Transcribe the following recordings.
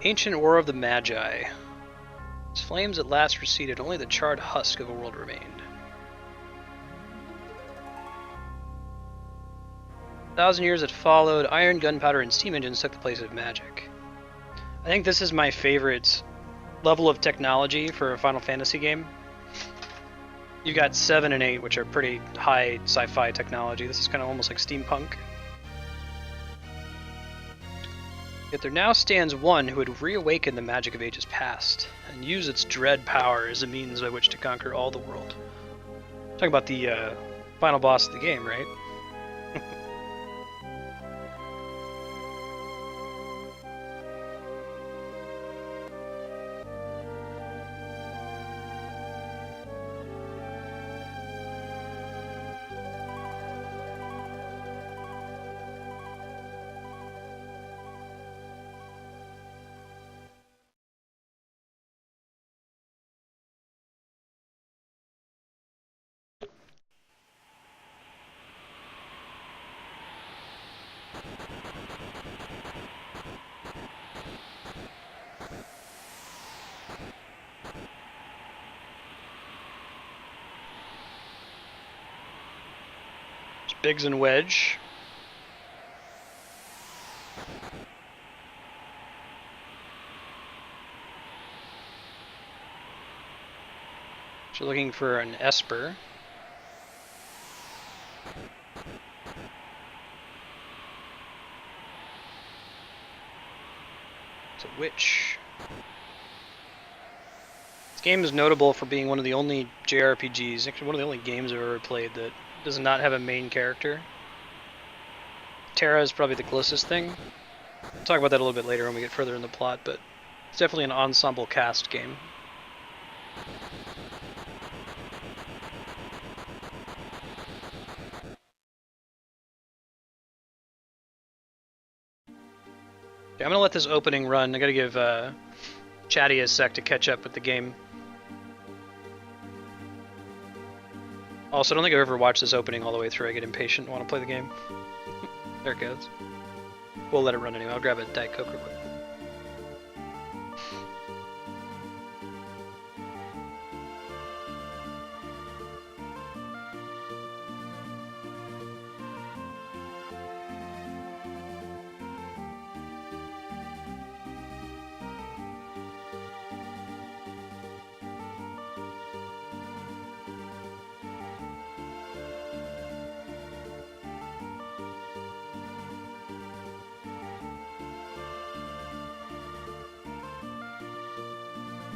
Ancient War of the Magi. Its flames at last receded, only the charred husk of a world remained. 1,000 years that followed, iron, gunpowder, and steam engines took the place of magic. I think this is my favorite level of technology for a Final Fantasy game. You got 7 and 8, which are pretty high sci-fi technology. This is kind of almost like steampunk. Yet there now stands one who would reawaken the magic of ages past, and use its dread power as a means by which to conquer all the world. Talking about the final boss of the game, right? Biggs and Wedge. So looking for an Esper. It's a witch. This game is notable for being one of the only JRPGs, actually one of the only games I've ever played that does not have a main character. Terra is probably the closest thing. We'll talk about that a little bit later when we get further in the plot, but it's definitely an ensemble cast game. Okay, I'm gonna let this opening run. I gotta give Chatty a sec to catch up with the game. Also, I don't think I've ever watched this opening all the way through. I get impatient and want to play the game. There it goes. We'll let it run anyway. I'll grab a Diet Coke real quick.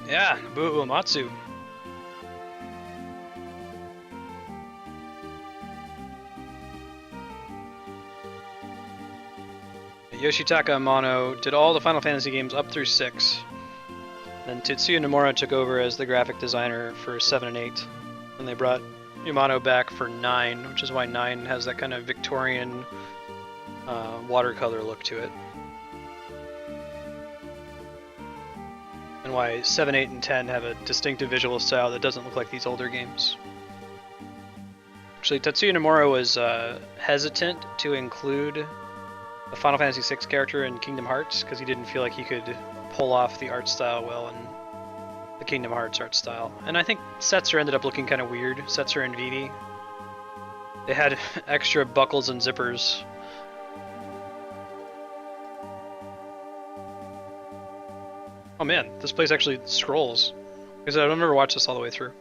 Yeah, Nobuo Uematsu. Yoshitaka Amano did all the Final Fantasy games up through 6. Then Tetsuya Nomura took over as the graphic designer for 7 and 8. And they brought Yamano back for 9, which is why 9 has that kind of Victorian watercolor look to it. And why 7, 8, and 10 have a distinctive visual style that doesn't look like these older games. Actually, Tetsuya Nomura was hesitant to include a Final Fantasy VI character in Kingdom Hearts because he didn't feel like he could pull off the art style well in the Kingdom Hearts art style. And I think Setzer ended up looking kind of weird, Setzer and Vivi. They had extra buckles and zippers. Oh man, this place actually scrolls. Because I've never watched this all the way through.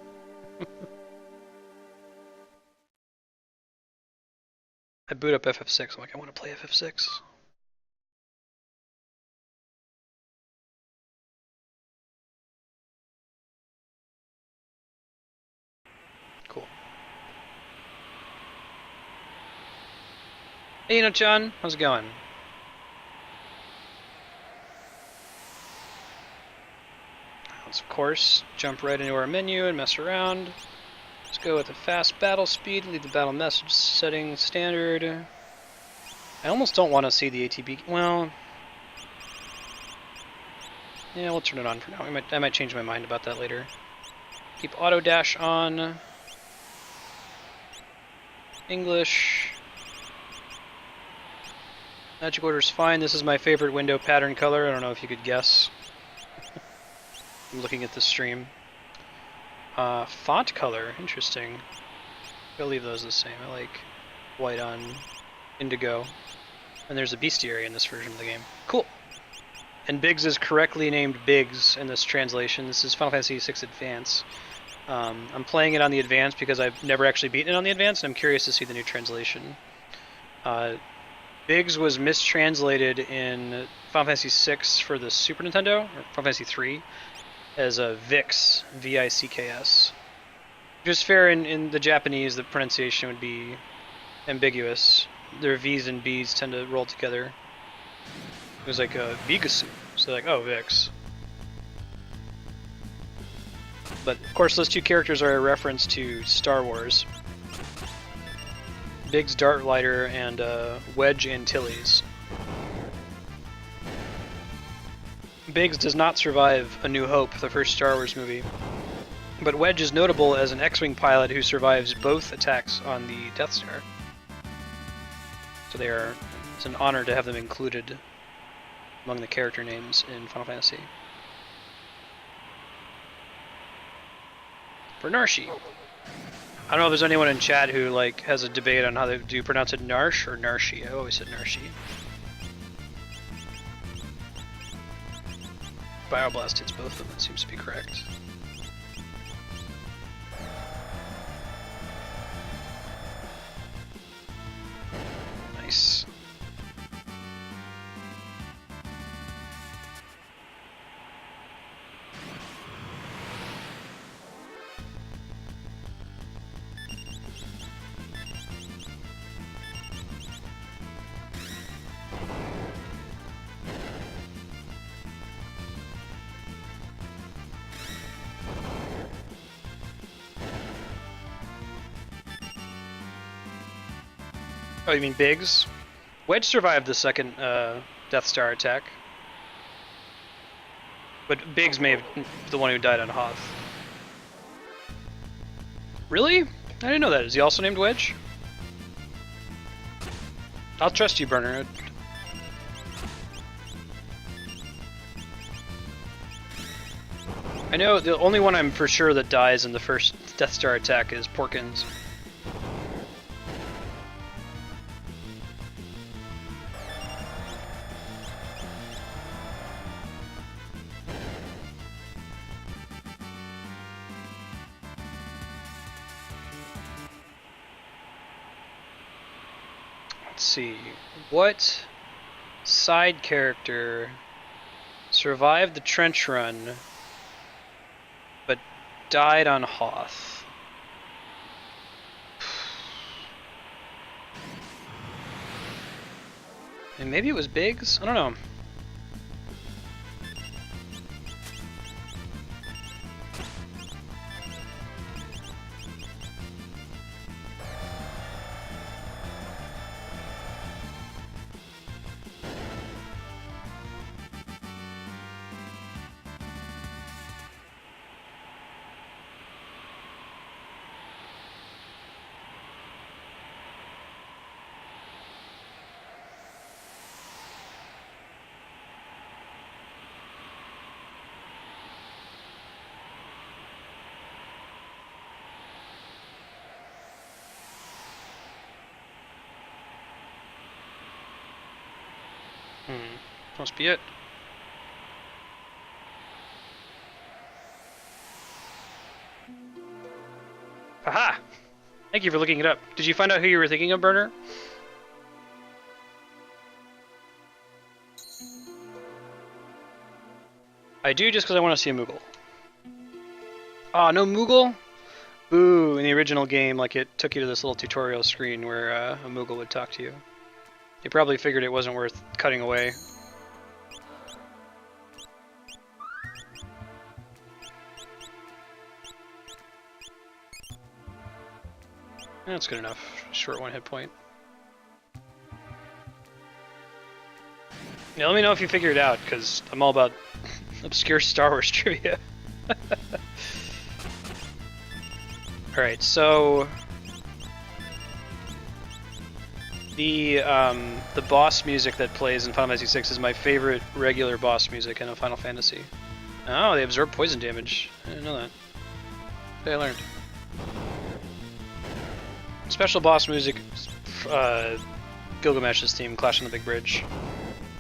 I boot up FF6, I'm like, I want to play FF6. Cool. Hey, Ino-chan, how's it going? Let's, of course, jump right into our menu and mess around. Let's go with a fast battle speed, leave the battle message setting standard. I almost don't want to see the ATB. Well, yeah, we'll turn it on for now. I might change my mind about that later. Keep auto dash on. English. Magic order's fine. This is my favorite window pattern color. I don't know if you could guess. I'm looking at the stream. Font color, interesting. I'll leave those the same. I like white on indigo. And there's a bestiary in this version of the game. Cool. And Biggs is correctly named Biggs in this translation. This is Final Fantasy VI Advance. I'm playing it on the Advance because I've never actually beaten it on the Advance, and I'm curious to see the new translation. Biggs was mistranslated in Final Fantasy VI for the Super Nintendo, or Final Fantasy III, as a Vix, V-I-C-K-S. Which is fair in the Japanese, the pronunciation would be ambiguous. Their V's and B's tend to roll together. It was like a Vigasu, so they're like, oh, Vix. But of course those two characters are a reference to Star Wars. Biggs Dartlighter and Wedge Antilles. Biggs does not survive A New Hope, the first Star Wars movie. But Wedge is notable as an X-Wing pilot who survives both attacks on the Death Star. So it's an honor to have them included among the character names in Final Fantasy. For Narshi. I don't know if there's anyone in chat who has a debate on how do you pronounce it, Narsh or Narshi. I always said Narshi. Bioblast hits both of them, that seems to be correct. Nice. Oh, you mean Biggs? Wedge survived the second Death Star attack. But Biggs may have been the one who died on Hoth. Really? I didn't know that. Is he also named Wedge? I'll trust you, Burner. I know the only one I'm for sure that dies in the first Death Star attack is Porkins. Let's see, what side character survived the trench run but died on Hoth? And maybe it was Biggs? I don't know. Must be it. Aha! Thank you for looking it up. Did you find out who you were thinking of, Burner? I do just because I want to see a Moogle. Ah, no Moogle? Ooh, in the original game, it took you to this little tutorial screen where a Moogle would talk to you. They probably figured it wasn't worth cutting away. That's good enough. Short one hit point. Yeah, let me know if you figure it out, because I'm all about obscure Star Wars trivia. Alright, so The boss music that plays in Final Fantasy VI is my favorite regular boss music in a Final Fantasy. Oh, they absorb poison damage. I didn't know that. Okay, I learned. Special boss music, Gilgamesh's theme, Clash on the Big Bridge.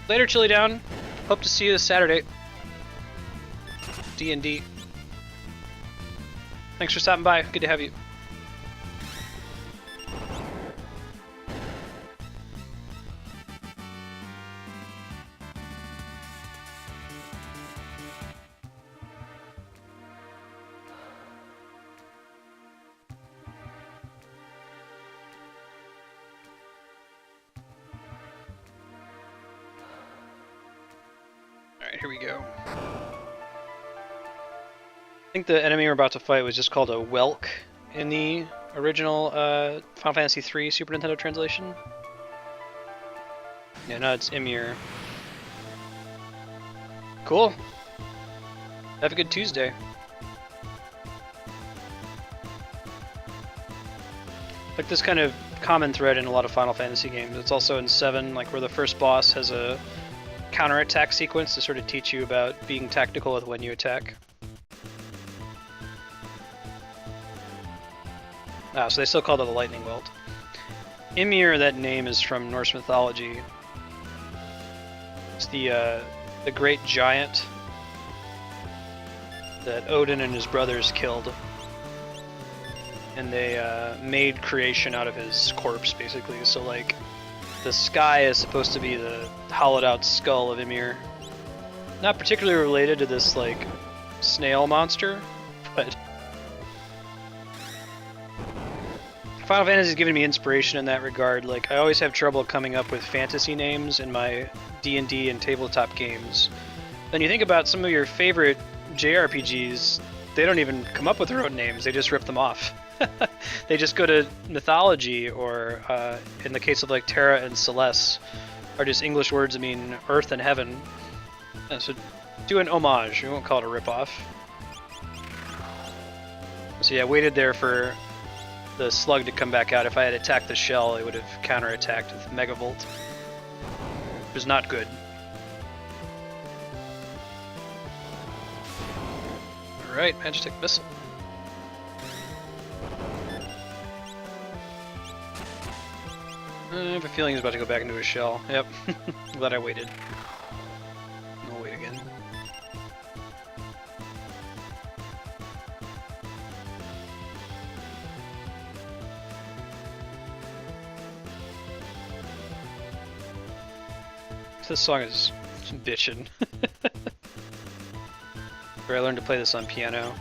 Later, Chili Down. Hope to see you this Saturday. D&D. Thanks for stopping by. Good to have you. Alright, here we go. I think the enemy we're about to fight was just called a Welk in the original Final Fantasy III Super Nintendo translation. Yeah, no, it's Ymir. Cool. Have a good Tuesday. Like this kind of common thread in a lot of Final Fantasy games. It's also in 7, like where the first boss has a counterattack sequence to sort of teach you about being tactical with when you attack. Ah, so they still called it a lightning welt. Ymir, that name is from Norse mythology. It's the great giant that Odin and his brothers killed. And they made creation out of his corpse, basically. So, like, the sky is supposed to be the hollowed-out skull of Ymir. Not particularly related to this, like, snail monster, but Final Fantasy has given me inspiration in that regard. Like, I always have trouble coming up with fantasy names in my D&D and tabletop games. Then you think about some of your favorite JRPGs, they don't even come up with their own names, they just rip them off. They just go to mythology, or in the case of like Terra and Celeste, are just English words that mean earth and heaven. Yeah, so do an homage, we won't call it a rip-off. So yeah, I waited there for the slug to come back out. If I had attacked the shell, it would have counterattacked with Megavolt. It was not good. Alright, Magitek Missile. I have a feeling he's about to go back into his shell. Yep. Glad I waited. I'll wait again. This song is bitchin'. Where I learned to play this on piano.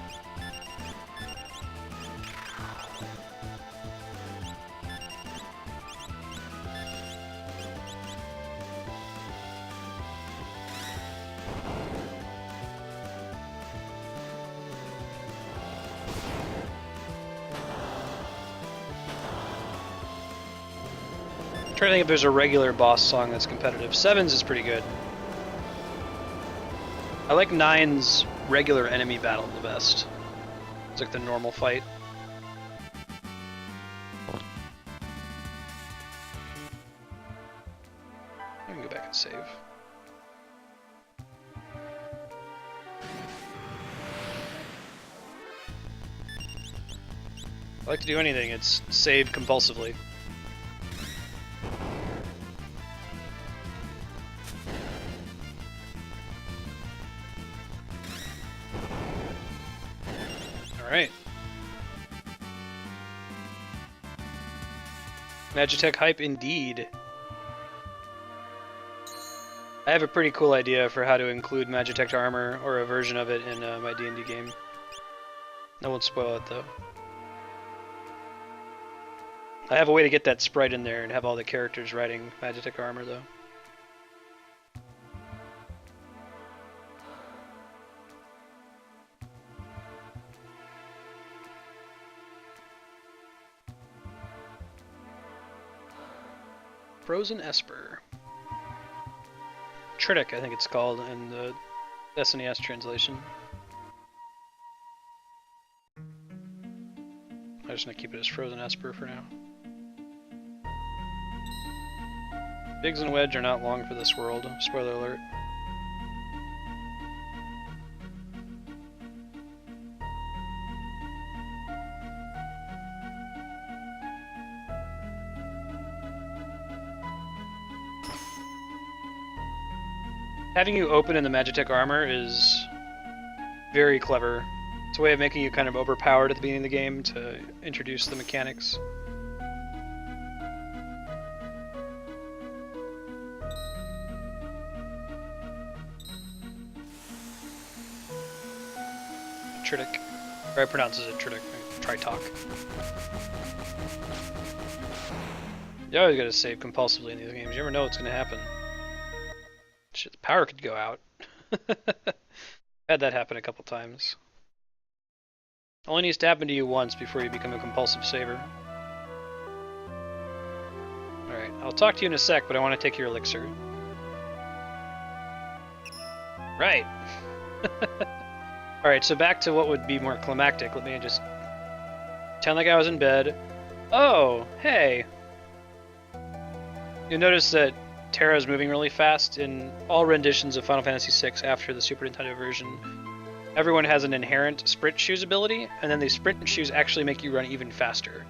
I'm trying to think if there's a regular boss song that's competitive. 7's is pretty good. I like 9's regular enemy battle the best. It's like the normal fight. I can go back and save. If I like to do anything, it's save compulsively. Alright. Magitek hype indeed. I have a pretty cool idea for how to include Magitek armor, or a version of it, in my D&D game. I won't spoil it though. I have a way to get that sprite in there and have all the characters riding Magitek armor though. Frozen Esper. Tritic, I think it's called in the SNES translation. I'm just gonna keep it as Frozen Esper for now. Biggs and Wedge are not long for this world. Spoiler alert. Having you open in the Magitech armor is very clever. It's a way of making you kind of overpowered at the beginning of the game to introduce the mechanics. Tritic. Or I pronounce it Tritic. Try talk. You always gotta save compulsively in these games. You never know what's gonna happen. Shit, the power could go out. Had that happen a couple times. Only needs to happen to you once before you become a compulsive saver. Alright, I'll talk to you in a sec, but I want to take your elixir. Right! Alright, so back to what would be more climactic. Let me just pretend like I was in bed. Oh, hey! You'll notice that Terra is moving really fast in all renditions of Final Fantasy VI after the Super Nintendo version. Everyone has an inherent sprint shoes ability, and then the sprint shoes actually make you run even faster.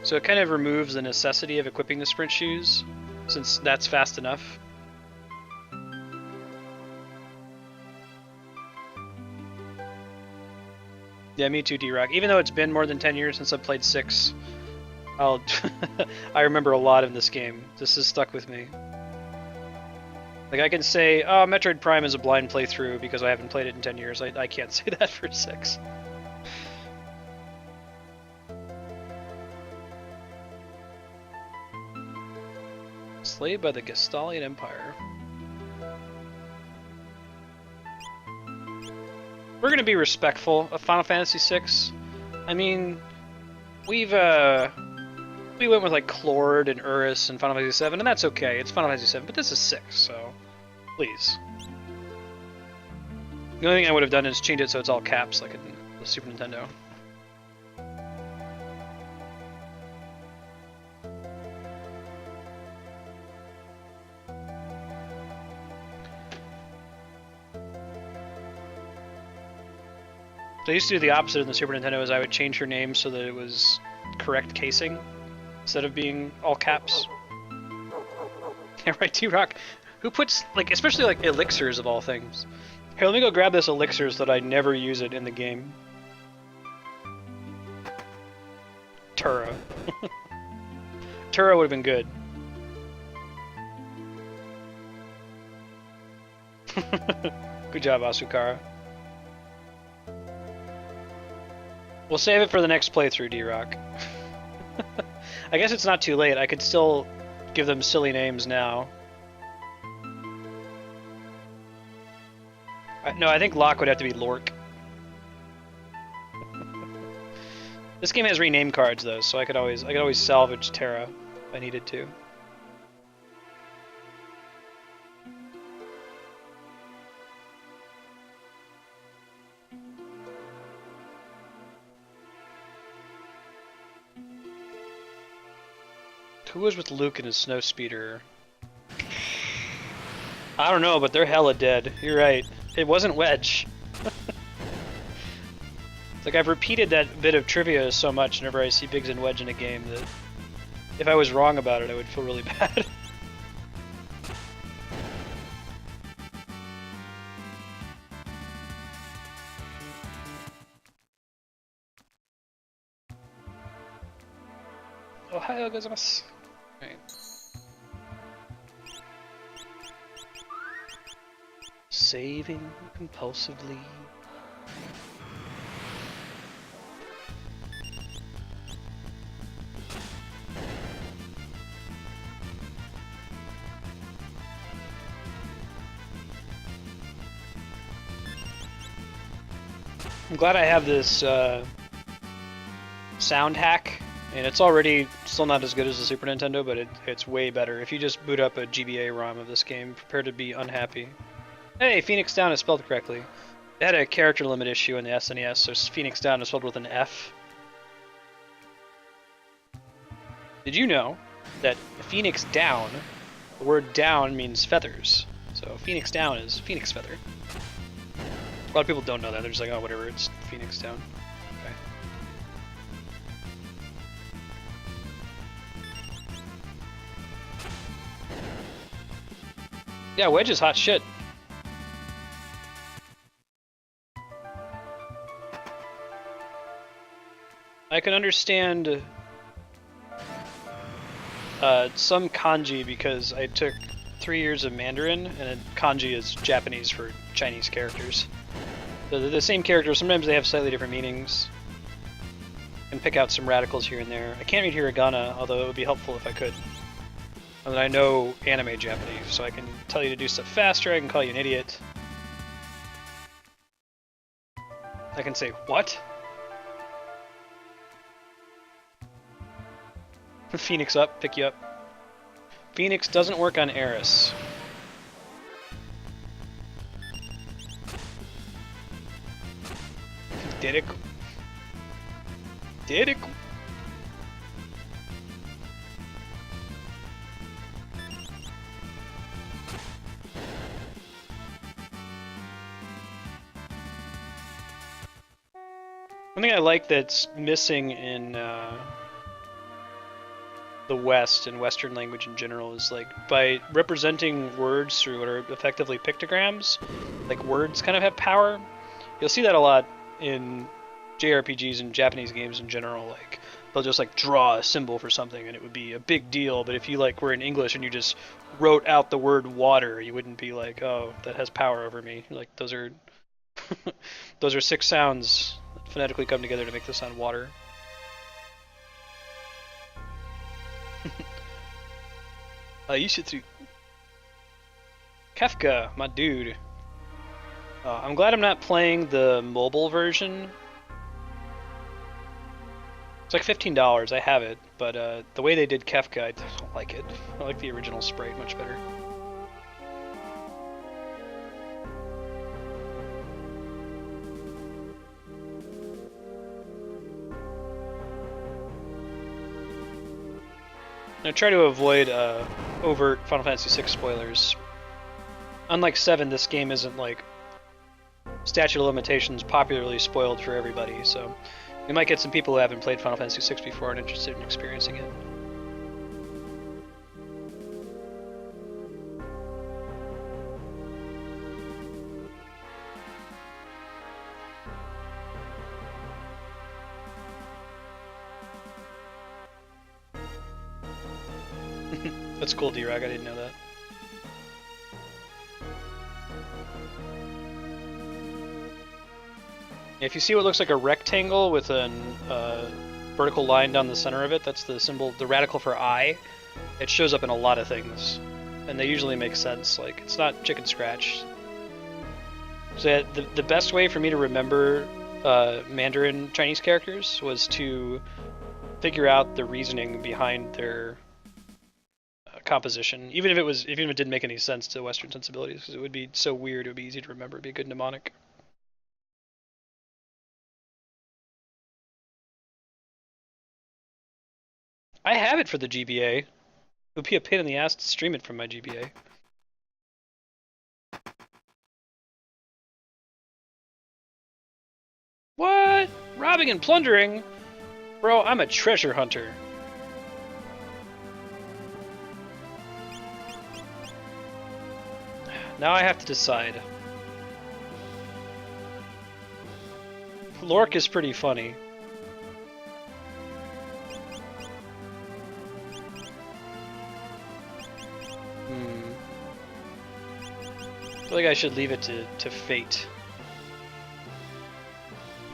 So it kind of removes the necessity of equipping the sprint shoes, since that's fast enough. Yeah, me too, D-Rock. Even though it's been more than 10 years since I've played 6, I remember a lot in this game. This has stuck with me. Like, I can say, oh, Metroid Prime is a blind playthrough because I haven't played it in 10 years. I can't say that for 6. Slaved by the Gestalian Empire. We're going to be respectful of Final Fantasy VI. I mean, we went with like Clord and Urus and Final Fantasy VII, and that's okay. It's Final Fantasy VII, but this is 6, so please. The only thing I would have done is change it so it's all caps, like in the Super Nintendo. So I used to do the opposite in the Super Nintendo, is I would change her name so that it was correct casing, instead of being all caps. Yeah, right, T-Rock. Who puts, like, especially like elixirs of all things. Here, let me go grab this elixir so that I never use it in the game. Terra. Terra would have been good. Good job, Asukara. We'll save it for the next playthrough, D-Rock. I guess it's not too late. I could still give them silly names now. No, I think Locke would have to be Lork. This game has rename cards though, so I could always salvage Terra if I needed to. Who was with Luke in his snowspeeder? I don't know, but they're hella dead. You're right. It wasn't Wedge. It's like I've repeated that bit of trivia so much whenever I see Biggs and Wedge in a game that if I was wrong about it, I would feel really bad. Ohayou gozaimasu. Right. Saving compulsively. I'm glad I have this sound hack, and it's already still not as good as the Super Nintendo, but it's way better. If you just boot up a GBA ROM of this game, prepare to be unhappy. Hey, Phoenix Down is spelled correctly. They had a character limit issue in the SNES, so Phoenix Down is spelled with an F. Did you know that Phoenix Down, the word down means feathers. So Phoenix Down is Phoenix Feather. A lot of people don't know that. They're just like, oh, whatever, it's Phoenix Down. Okay. Yeah, Wedge is hot shit. I can understand some kanji because I took 3 years of Mandarin, and kanji is Japanese for Chinese characters. So they're the same characters, sometimes they have slightly different meanings. I can pick out some radicals here and there. I can't read hiragana, although it would be helpful if I could. And I know anime Japanese, so I can tell you to do stuff faster, I can call you an idiot. I can say, what? Phoenix up, pick you up. Phoenix doesn't work on Eris. Did it? Did it? One thing I like that's missing in the West and Western language in general is like by representing words through what are effectively pictograms, like words kind of have power. You'll see that a lot in JRPGs and Japanese games in general. Like they'll just like draw a symbol for something and it would be a big deal, but if you like were in English and you just wrote out the word water, you wouldn't be like, oh, that has power over me. Like those are those are 6 sounds that phonetically come together to make the sound water. You should through Kefka, my dude. I'm glad I'm not playing the mobile version. It's like $15. I have it, but the way they did Kefka, I don't like it. I like the original Sprite much better. I try to avoid overt Final Fantasy VI spoilers. Unlike 7, this game isn't like statute of limitations popularly spoiled for everybody, so we might get some people who haven't played Final Fantasy VI before and interested in experiencing it. That's cool, D-Rag, I didn't know that. If you see what looks like a rectangle with a vertical line down the center of it, that's the symbol, the radical for I. It shows up in a lot of things, and they usually make sense. Like, it's not chicken scratch. So the best way for me to remember Mandarin Chinese characters was to figure out the reasoning behind their composition, even if it didn't make any sense to Western sensibilities, because it would be so weird. It would be easy to remember. It'd be a good mnemonic. I have it for the GBA. It would be a pain in the ass to stream it from my GBA. What? Robbing and plundering? Bro, I'm a treasure hunter. Now I have to decide. Lork is pretty funny. I feel like I should leave it to fate.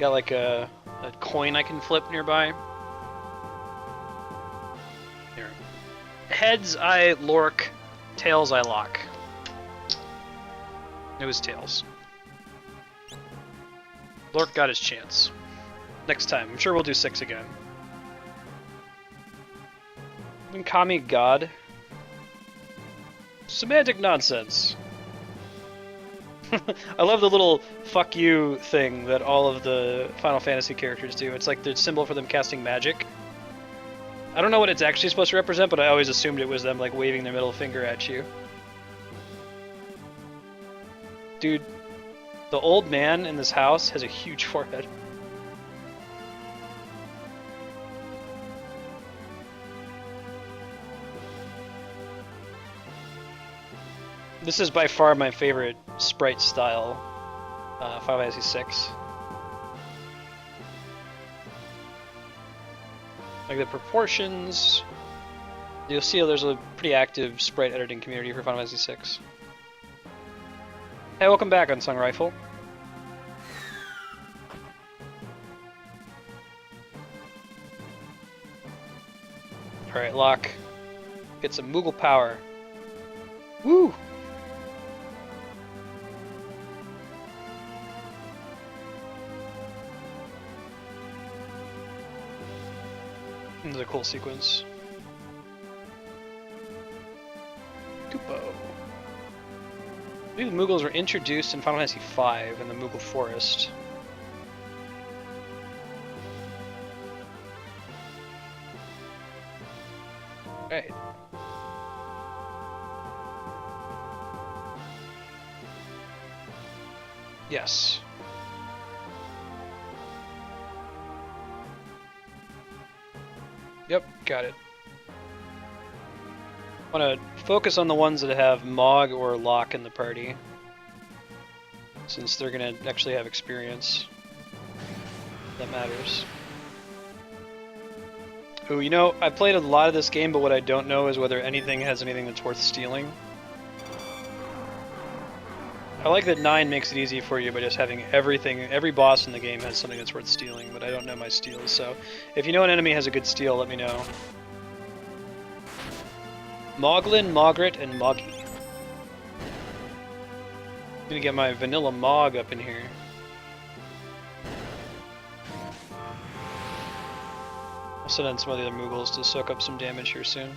Got like a coin I can flip nearby. Here. Heads I Lork, tails I Locke. It was tails. Lork got his chance. Next time. I'm sure we'll do 6 again. Kami God. Semantic nonsense. I love the little fuck you thing that all of the Final Fantasy characters do. It's like the symbol for them casting magic. I don't know what it's actually supposed to represent, but I always assumed it was them like waving their middle finger at you. Dude, the old man in this house has a huge forehead. This is by far my favorite sprite style, Final Fantasy VI. Like the proportions, you'll see there's a pretty active sprite editing community for Final Fantasy VI. Hey, welcome back, Unsung Rifle. Alright, Locke. Get some Moogle power. Woo! This is a cool sequence. Kupo. I believe the Moogles were introduced in Final Fantasy V in the Moogle Forest. Right. Yes. Yep, got it. I want to focus on the ones that have Mog or Locke in the party, since they're going to actually have experience. That matters. Ooh, you know, I played a lot of this game, but what I don't know is whether anything has anything that's worth stealing. I like that 9 makes it easy for you by just having everything, every boss in the game has something that's worth stealing, but I don't know my steals, so if you know an enemy has a good steal, let me know. Moglin, Mogret, and Moggy. I'm gonna get my vanilla Mog up in here. I'll send in some of the other Moogles to soak up some damage here soon.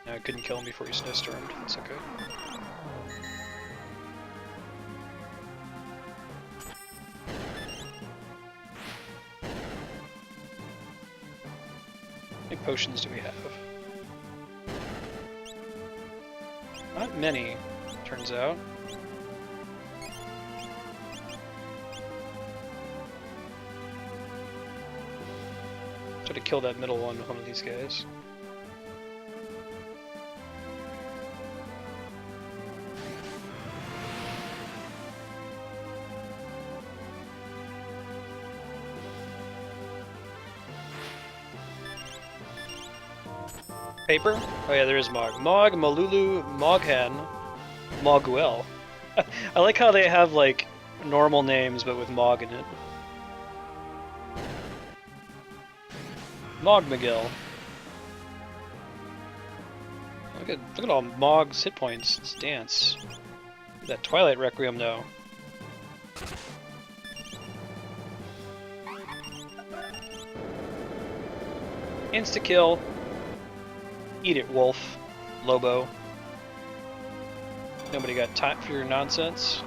I couldn't kill him before he snowstormed. That's okay. How many potions do we have? Not many, turns out. Try to kill that middle one with one of these guys. Paper? Oh yeah, there is Mog. Mog, Malulu, Moghan, Moguel. I like how they have like normal names but with Mog in it. Mog Miguel. Look at all Mog's hit points. Let's dance. Look at that Twilight Requiem though. Insta kill. Eat it, Wolf. Lobo. Nobody got time for your nonsense.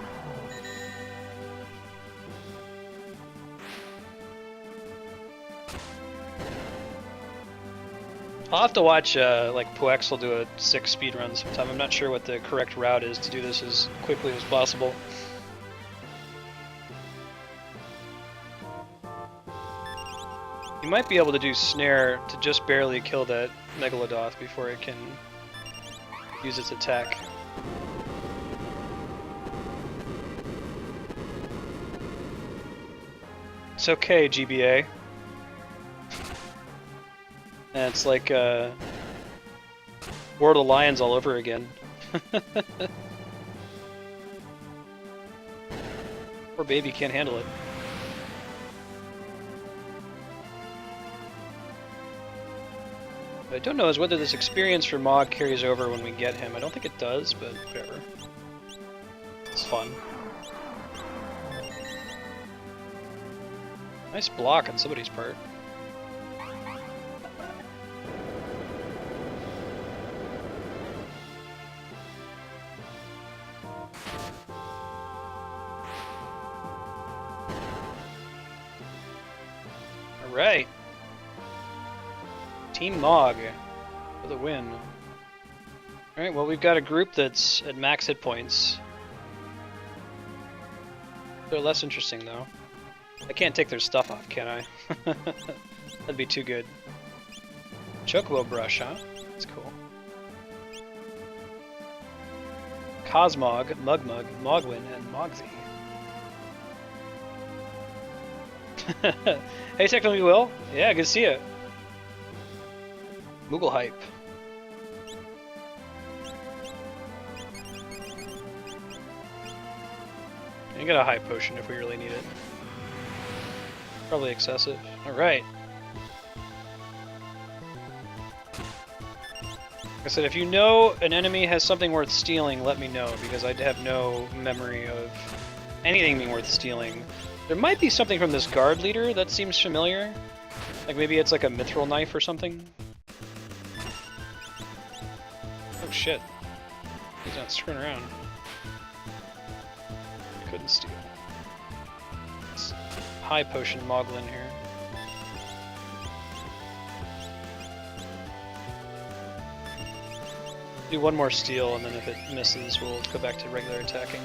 I'll have to watch, like, Poexel do a 6 speedrun sometime. I'm not sure what the correct route is to do this as quickly as possible. You might be able to do Snare to just barely kill that Megalodoth before it can use its attack. It's okay, GBA. And it's like War of the Lions all over again. Poor baby can't handle it. What I don't know is whether this experience for Mog carries over when we get him. I don't think it does, but whatever. It's fun. Nice block on somebody's part. Alright. Team Mog for the win. Alright, well we've got a group that's at max hit points. They're less interesting though. I can't take their stuff off, can I? That'd be too good. Chocobo brush, huh? That's cool. Cosmog, Mugmug, Mogwin, and Mogsy. Hey, technically Will. Yeah, good to see you. Moogle hype. You get a high potion if we really need it. Probably excessive. Alright. Like I said, if you know an enemy has something worth stealing, let me know, because I have no memory of anything being worth stealing. There might be something from this guard leader that seems familiar. Like maybe it's like a mithril knife or something. Oh shit. He's not screwing around. Couldn't steal. It's high potion Moglin here. Do one more steal, and then if it misses, we'll go back to regular attacking.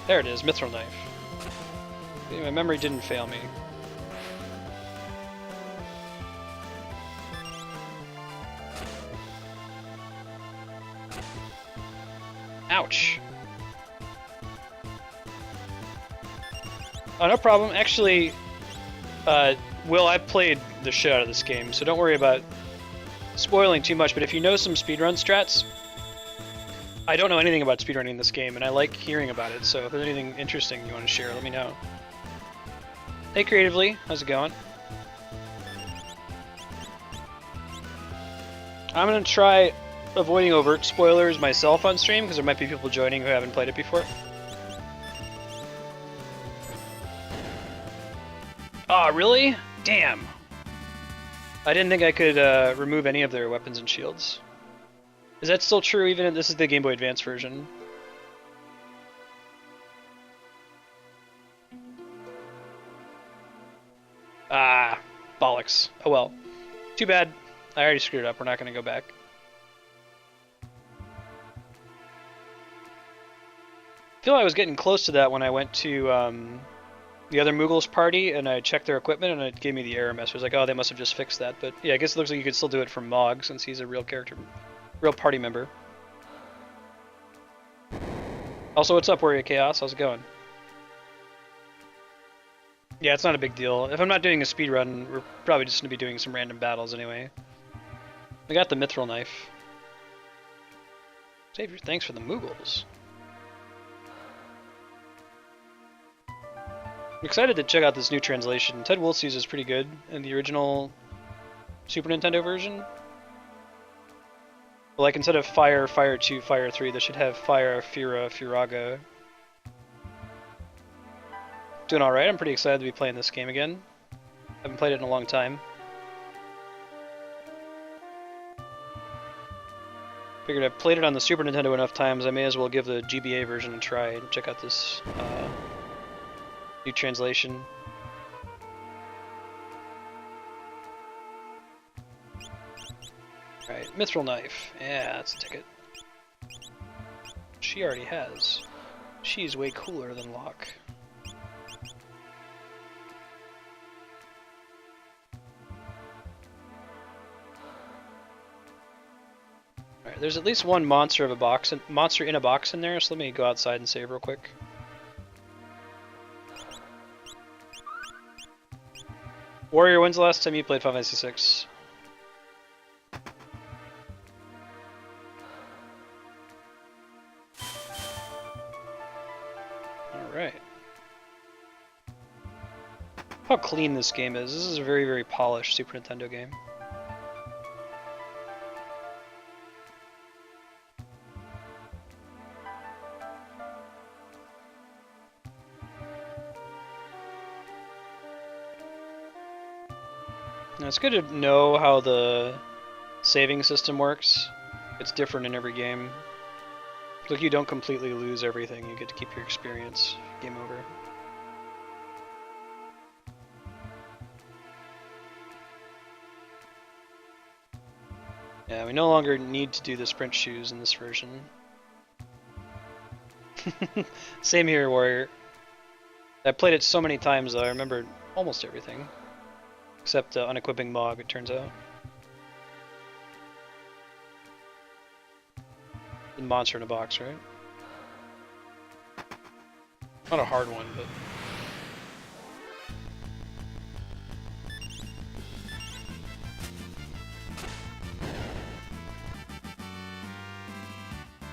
There it is, mithril knife. See, my memory didn't fail me. Ouch! Oh, no problem. Actually, Will, I played the shit out of this game, so don't worry about spoiling too much, but if you know some speedrun strats, I don't know anything about speedrunning this game, and I like hearing about it, so if there's anything interesting you want to share, let me know. Hey Creatively, how's it going? I'm going to try avoiding overt spoilers myself on stream, because there might be people joining who haven't played it before. Aw, really? Damn. I didn't think I could remove any of their weapons and shields. Is that still true even if this is the Game Boy Advance version? Ah, bollocks. Oh well. Too bad. I already screwed up. We're not going to go back. I feel like I was getting close to that when I went to the other Moogles party and I checked their equipment and it gave me the error message. It was like, oh, they must have just fixed that. But yeah, I guess it looks like you could still do it from Mog since he's a real character, real party member. Also, what's up, Warrior Chaos? How's it going? Yeah, it's not a big deal. If I'm not doing a speed run, we're probably just going to be doing some random battles anyway. I got the mithril knife. Xavier, thanks for the Moogles. I'm excited to check out this new translation. Ted Woolsey's is pretty good in the original Super Nintendo version. Well, like instead of Fire, Fire 2, Fire 3, they should have Fire, Fira, Firaga. Doing alright, I'm pretty excited to be playing this game again. Haven't played it in a long time. Figured I've played it on the Super Nintendo enough times, I may as well give the GBA version a try and check out this new translation. Right, mithril knife. Yeah, that's a ticket. She already has. She's way cooler than Locke. Alright, there's at least one monster in a box in there, so let me go outside and save real quick. Warrior, when's the last time you played Final Fantasy VI? Alright. How clean this game is. This is a very, very polished Super Nintendo game. Now, it's good to know how the saving system works. It's different in every game. Like you don't completely lose everything, you get to keep your experience. Game over. Yeah, we no longer need to do the sprint shoes in this version. Same here, Warrior. I played it so many times though, I remember almost everything. Except unequipping Mog, it turns out. The monster in a box, right? Not a hard one, but...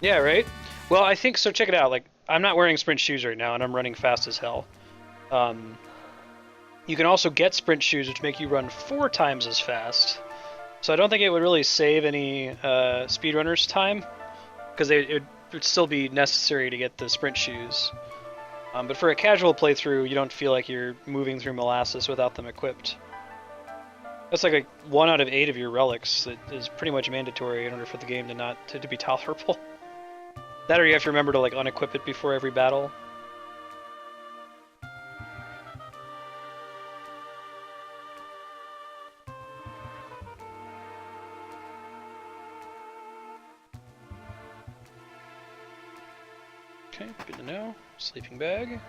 Yeah, right? Well, I think, so check it out, like, I'm not wearing sprint shoes right now, and I'm running fast as hell. You can also get sprint shoes, which make you run 4 times as fast. So I don't think it would really save any speedrunners' time, because it would still be necessary to get the sprint shoes. But for a casual playthrough, you don't feel like you're moving through molasses without them equipped. That's like a 1 out of 8 of your relics that is pretty much mandatory in order for the game to be tolerable. That, or you have to remember to like unequip it before every battle. Okay, good to know. Sleeping bag.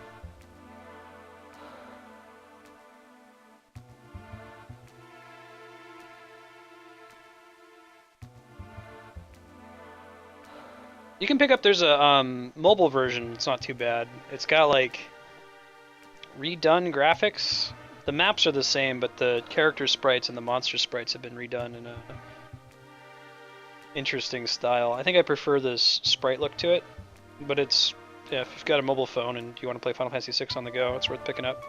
You can pick up, there's a mobile version, it's not too bad. It's got like redone graphics. The maps are the same, but the character sprites and the monster sprites have been redone in a interesting style. I think I prefer this sprite look to it, but it's, yeah, if you've got a mobile phone and you want to play Final Fantasy VI on the go, it's worth picking up.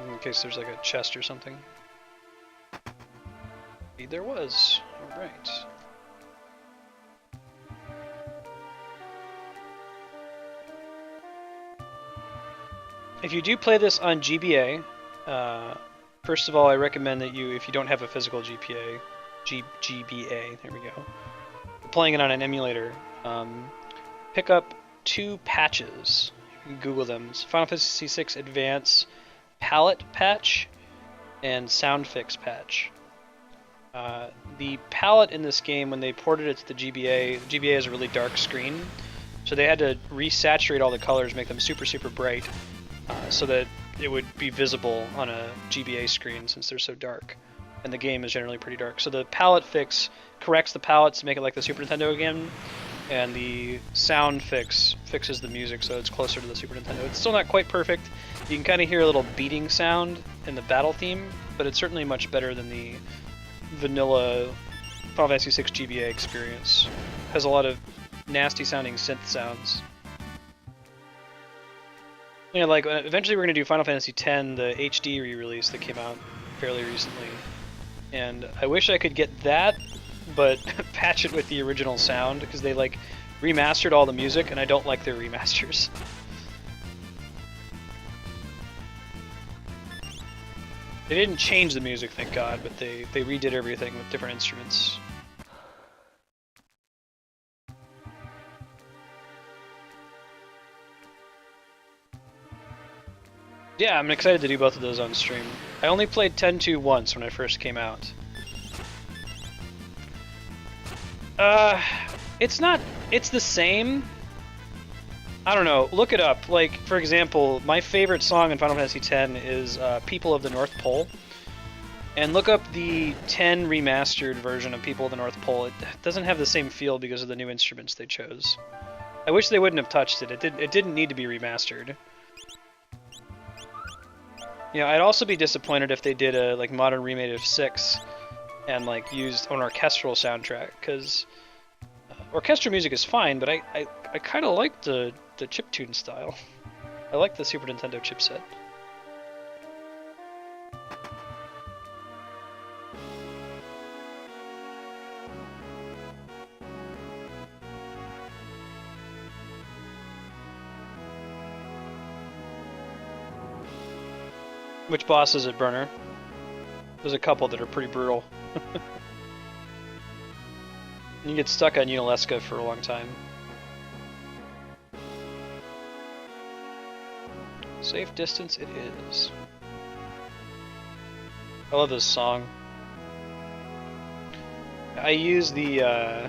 In case there's like a chest or something. Indeed there was. Alright. If you do play this on GBA, first of all, I recommend that you, if you don't have a physical GBA, there we go, playing it on an emulator, pick up 2 patches. You can Google them. It's Final Fantasy VI Advance Palette Patch and Sound Fix Patch. The palette in this game, when they ported it to the GBA is a really dark screen, so they had to resaturate all the colors, make them super, super bright, so that it would be visible on a GBA screen since they're so dark. And the game is generally pretty dark. So the palette fix corrects the palettes to make it like the Super Nintendo again, and the sound fix fixes the music so it's closer to the Super Nintendo. It's still not quite perfect. You can kind of hear a little beating sound in the battle theme, but it's certainly much better than the vanilla Final Fantasy VI GBA experience. It has a lot of nasty sounding synth sounds. Yeah, like eventually we're going to do Final Fantasy X, the HD re-release that came out fairly recently. And I wish I could get that, but patch it with the original sound, because they like remastered all the music and I don't like their remasters. They didn't change the music, thank God, but they redid everything with different instruments. Yeah, I'm excited to do both of those on stream. I only played 10-2 once when I first came out. It's the same. I don't know, look it up. Like, for example, my favorite song in Final Fantasy X is People of the North Pole. And look up the 10 remastered version of People of the North Pole. It doesn't have the same feel because of the new instruments they chose. I wish they wouldn't have touched it. It didn't need to be remastered. You know, I'd also be disappointed if they did a like modern remake of 6 and like used an orchestral soundtrack, because orchestral music is fine, but I kind of like the chiptune style. I like the Super Nintendo chipset. Which boss is it, Burner? There's a couple that are pretty brutal. You get stuck on Unalesca for a long time. Safe distance it is. I love this song. I use the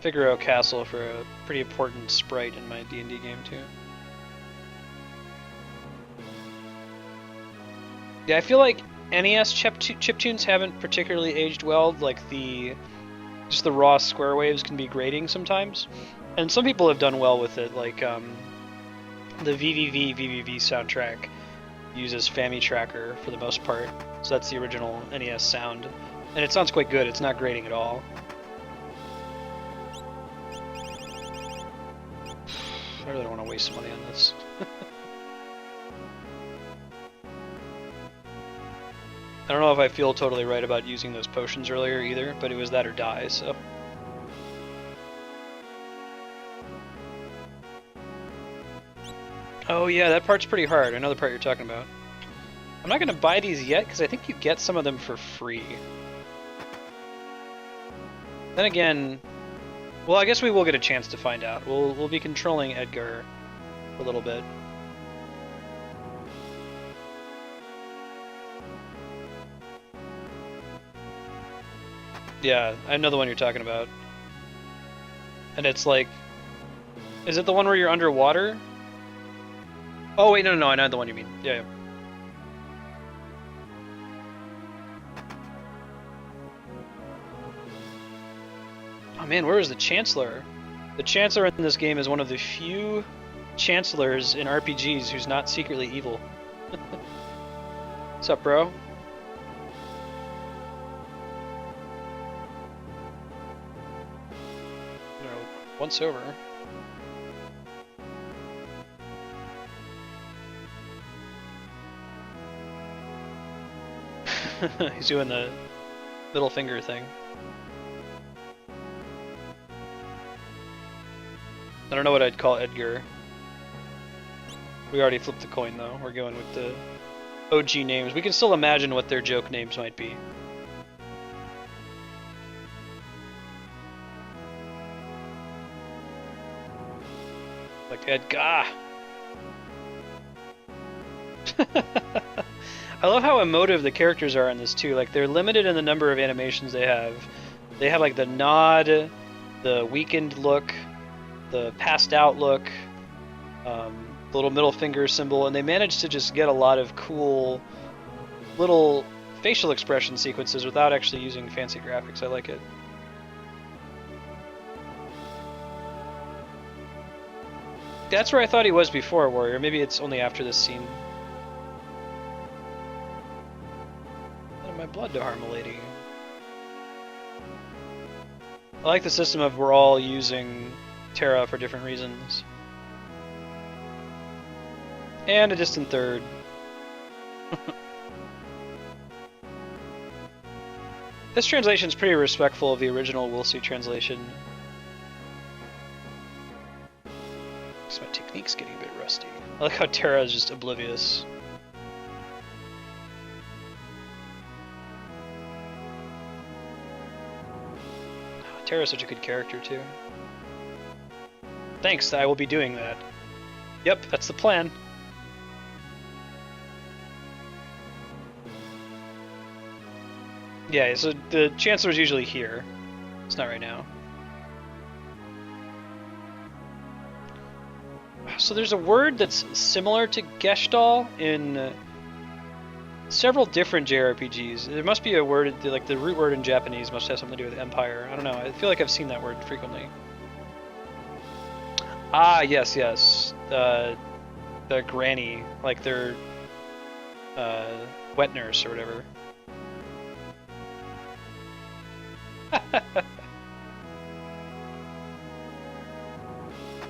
Figaro Castle for a pretty important sprite in my D&D game too. Yeah, I feel like NES chiptunes haven't particularly aged well. Like just the raw square waves can be grating sometimes, and some people have done well with it. Like the VVV soundtrack uses FamiTracker for the most part, so that's the original NES sound, and it sounds quite good. It's not grating at all. I really don't want to waste some money on this. I don't know if I feel totally right about using those potions earlier either, but it was that or die, so. Oh yeah, that part's pretty hard. I know the part you're talking about. I'm not going to buy these yet, because I think you get some of them for free. Then again, well, I guess we will get a chance to find out. We'll be controlling Edgar for a little bit. Yeah, I know the one you're talking about. And it's like... Is it the one where you're underwater? Oh wait, no, I know the one you mean. Yeah. Oh man, where is the Chancellor? The Chancellor in this game is one of the few Chancellors in RPGs who's not secretly evil. What's up, bro? Once over. He's doing the middle finger thing. I don't know what I'd call Edgar. We already flipped the coin though. We're going with the OG names. We can still imagine what their joke names might be. Like Edgar. I love how emotive the characters are in this too. Like they're limited in the number of animations they have. They have like the nod, the weakened look, the passed out look, the little middle finger symbol, and they manage to just get a lot of cool little facial expression sequences without actually using fancy graphics. I like it. That's where I thought he was before, Warrior. Maybe it's only after this scene. Out of my blood to harm a lady. I like the system of we're all using Terra for different reasons. And a distant third. This translation is pretty respectful of the original We'll See translation. My technique's getting a bit rusty. I like how Terra is just oblivious. Terra's such a good character too. Thanks, I will be doing that. Yep, that's the plan. Yeah, so the Chancellor's usually here. It's not right now. So there's a word that's similar to Gestalt in several different JRPGs. There must be a word, like the root word in Japanese must have something to do with Empire. I don't know, I feel like I've seen that word frequently. Ah, yes. The granny, like their wet nurse or whatever.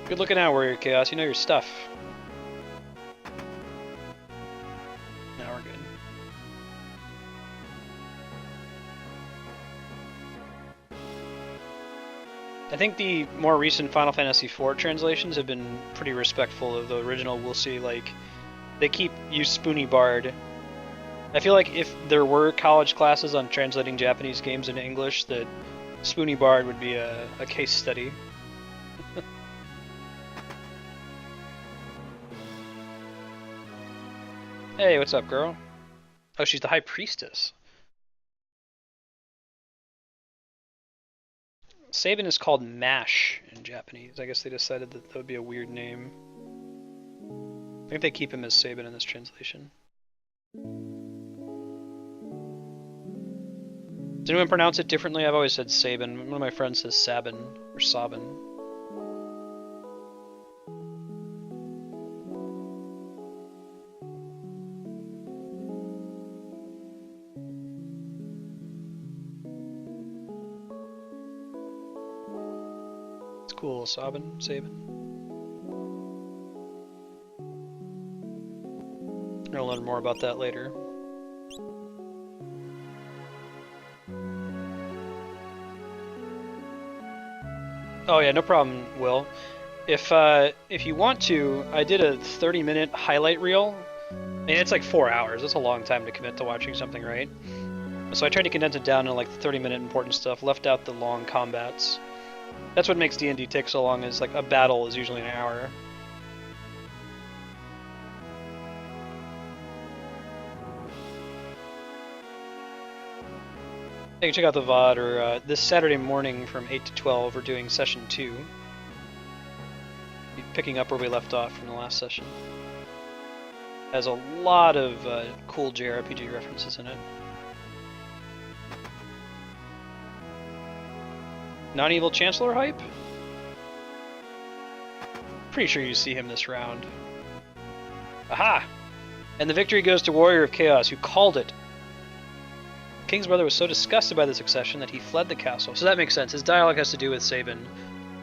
Good looking out, Warrior Chaos. You know your stuff. Now we're good. I think the more recent Final Fantasy IV translations have been pretty respectful of the original. We'll see, like, they use Spoony Bard. I feel like if there were college classes on translating Japanese games into English, that Spoony Bard would be a case study. Hey, what's up, girl? Oh, she's the High Priestess. Sabin is called Mash in Japanese. I guess they decided that would be a weird name. I think they keep him as Sabin in this translation. Does anyone pronounce it differently? I've always said Sabin. One of my friends says Sabin or Sabin. It's cool, Sabin. I'll learn more about that later. Oh yeah, no problem, Will. If you want to, I did a 30-minute highlight reel. I mean, it's like 4 hours. That's a long time to commit to watching something, right? So I tried to condense it down to like the 30-minute important stuff, left out the long combats. That's what makes D&D take so long, is like a battle is usually an hour. You can check out the VOD, or this Saturday morning from 8 to 12, we're doing session 2. Picking up where we left off from the last session. Has a lot of cool JRPG references in it. Non-evil Chancellor hype? Pretty sure you see him this round. Aha! And the victory goes to Warrior of Chaos, who called it. The king's brother was so disgusted by the succession that he fled the castle. So that makes sense. His dialogue has to do with Sabin,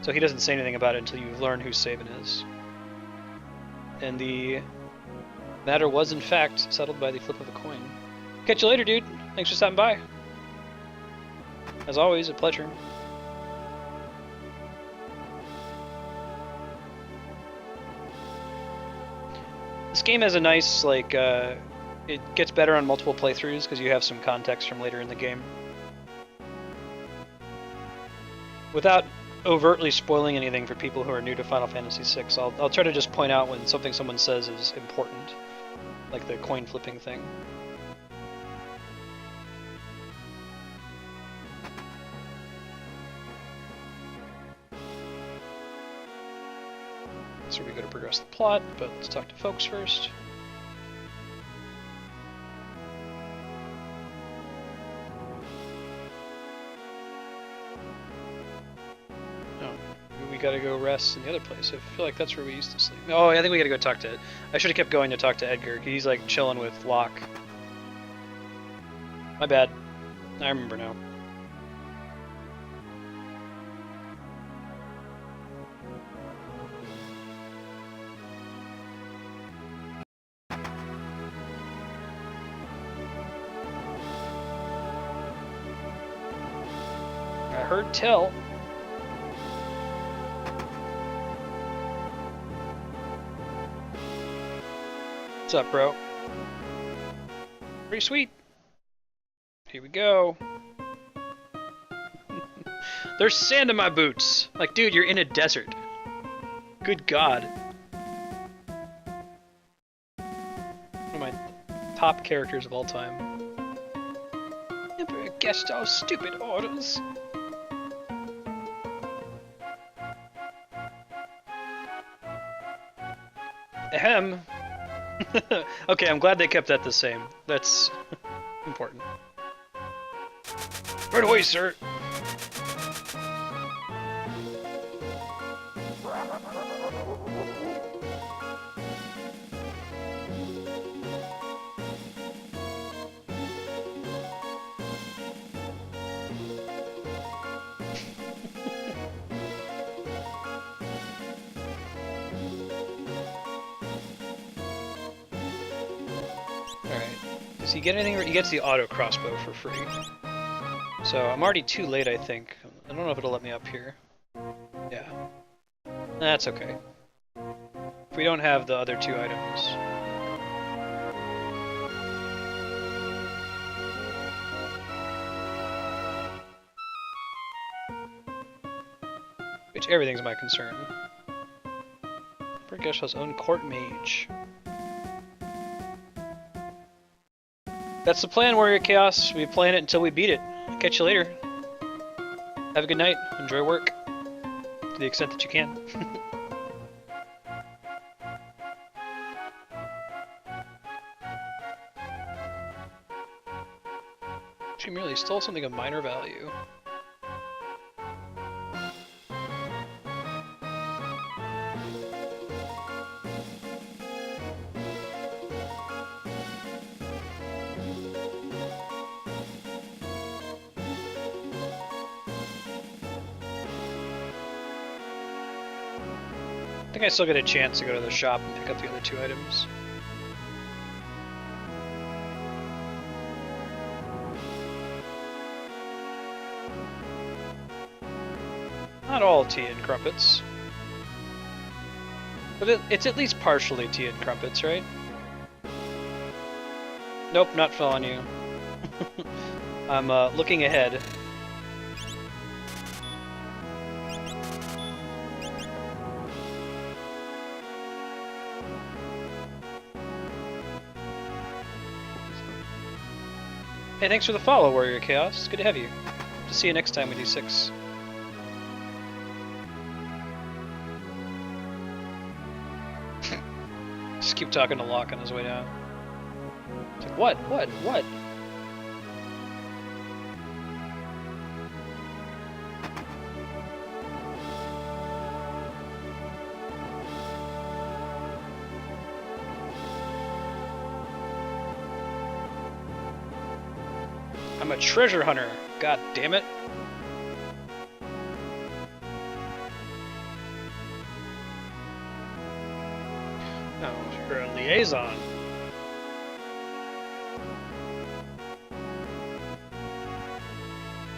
so he doesn't say anything about it until you learn who Sabin is. And the matter was, in fact, settled by the flip of a coin. Catch you later, dude. Thanks for stopping by. As always, a pleasure. This game has a nice, like, it gets better on multiple playthroughs because you have some context from later in the game. Without overtly spoiling anything for people who are new to Final Fantasy VI, I'll try to just point out when something someone says is important, like the coin flipping thing. That's where we go to progress the plot, but let's talk to folks first. We gotta go rest in the other place. I feel like that's where we used to sleep. Oh, I think we gotta go talk to... I should have kept going to talk to Edgar. He's like chilling with Locke. My bad. I remember now. I heard tell. What's up, bro? Pretty sweet. Here we go. There's sand in my boots. Like, dude, you're in a desert. Good God. One of my top characters of all time. Never guessed our stupid orders. Ahem. Okay, I'm glad they kept that the same. That's important. Right away, sir! Does he get anything? He gets the auto crossbow for free. So I'm already too late, I think. I don't know if it'll let me up here. Yeah. That's okay. If we don't have the other two items. Which everything's my concern. Vargas has own court mage. That's the plan, Warrior Chaos. We'll be playing it until we beat it. Catch you later. Have a good night. Enjoy work. To the extent that you can. She merely stole something of minor value. I think I still get a chance to go to the shop and pick up the other 2 items. Not all tea and crumpets. But it's at least partially tea and crumpets, right? Nope, not following you. I'm looking ahead. Hey, thanks for the follow, Warrior Chaos. It's good to have you. To see you next time we do 6. Just keep talking to Locke on his way down. It's like, what? I'm a treasure hunter. God damn it. No, you're a liaison.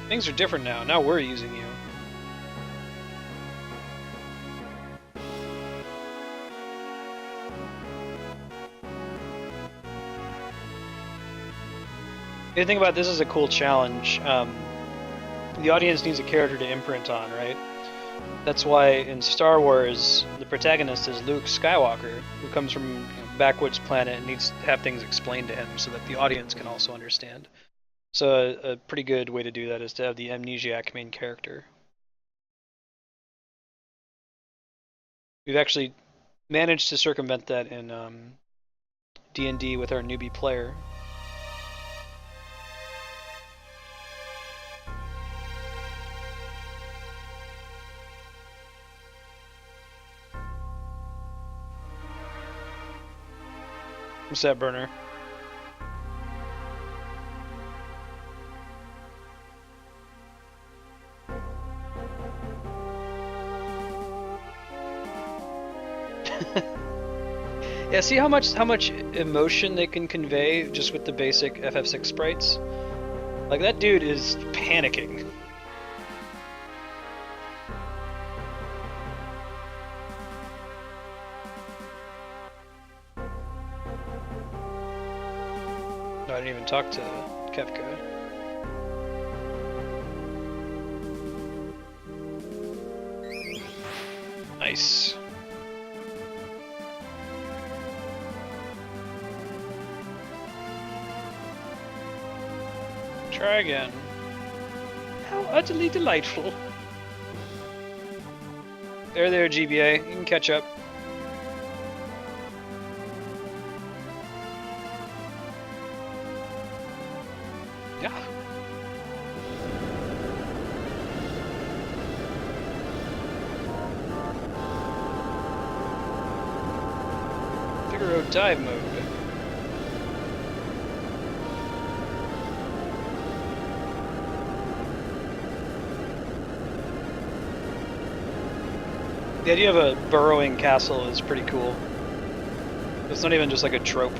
Things are different now. Now we're using you. The thing about this is a cool challenge. The audience needs a character to imprint on, right? That's why in Star Wars, the protagonist is Luke Skywalker, who comes from a backwoods planet and needs to have things explained to him so that the audience can also understand. So a pretty good way to do that is to have the amnesiac main character. We've actually managed to circumvent that in D&D with our newbie player. What's that, burner? Yeah, see how much emotion they can convey just with the basic FF6 sprites? Like, that dude is panicking. No, I didn't even talk to Kefka. Nice. Try again. How utterly delightful. There, GBA. You can catch up. Yeah. Figaro dive mode. The idea of a burrowing castle is pretty cool. It's not even just like a trope.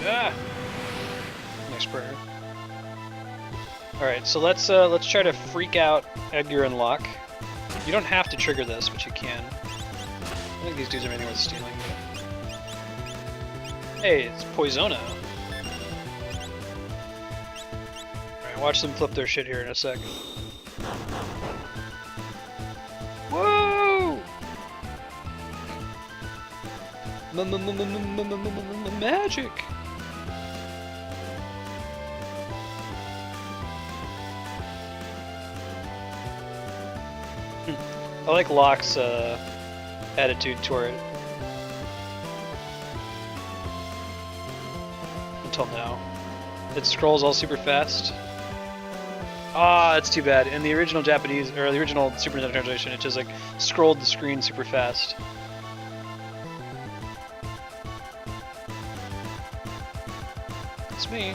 Ah! Nice prayer. Alright, so let's try to freak out Edgar and Locke. You don't have to trigger this, but you can. I think these dudes are anything worth stealing. Hey, it's Poisono. Watch them flip their shit here in a sec. Whoa! Magic! I like Locke's attitude toward it. Until now. It scrolls all super fast. Ah, that's too bad. In the original Japanese, or the original Super Nintendo translation, it just like scrolled the screen super fast. It's me.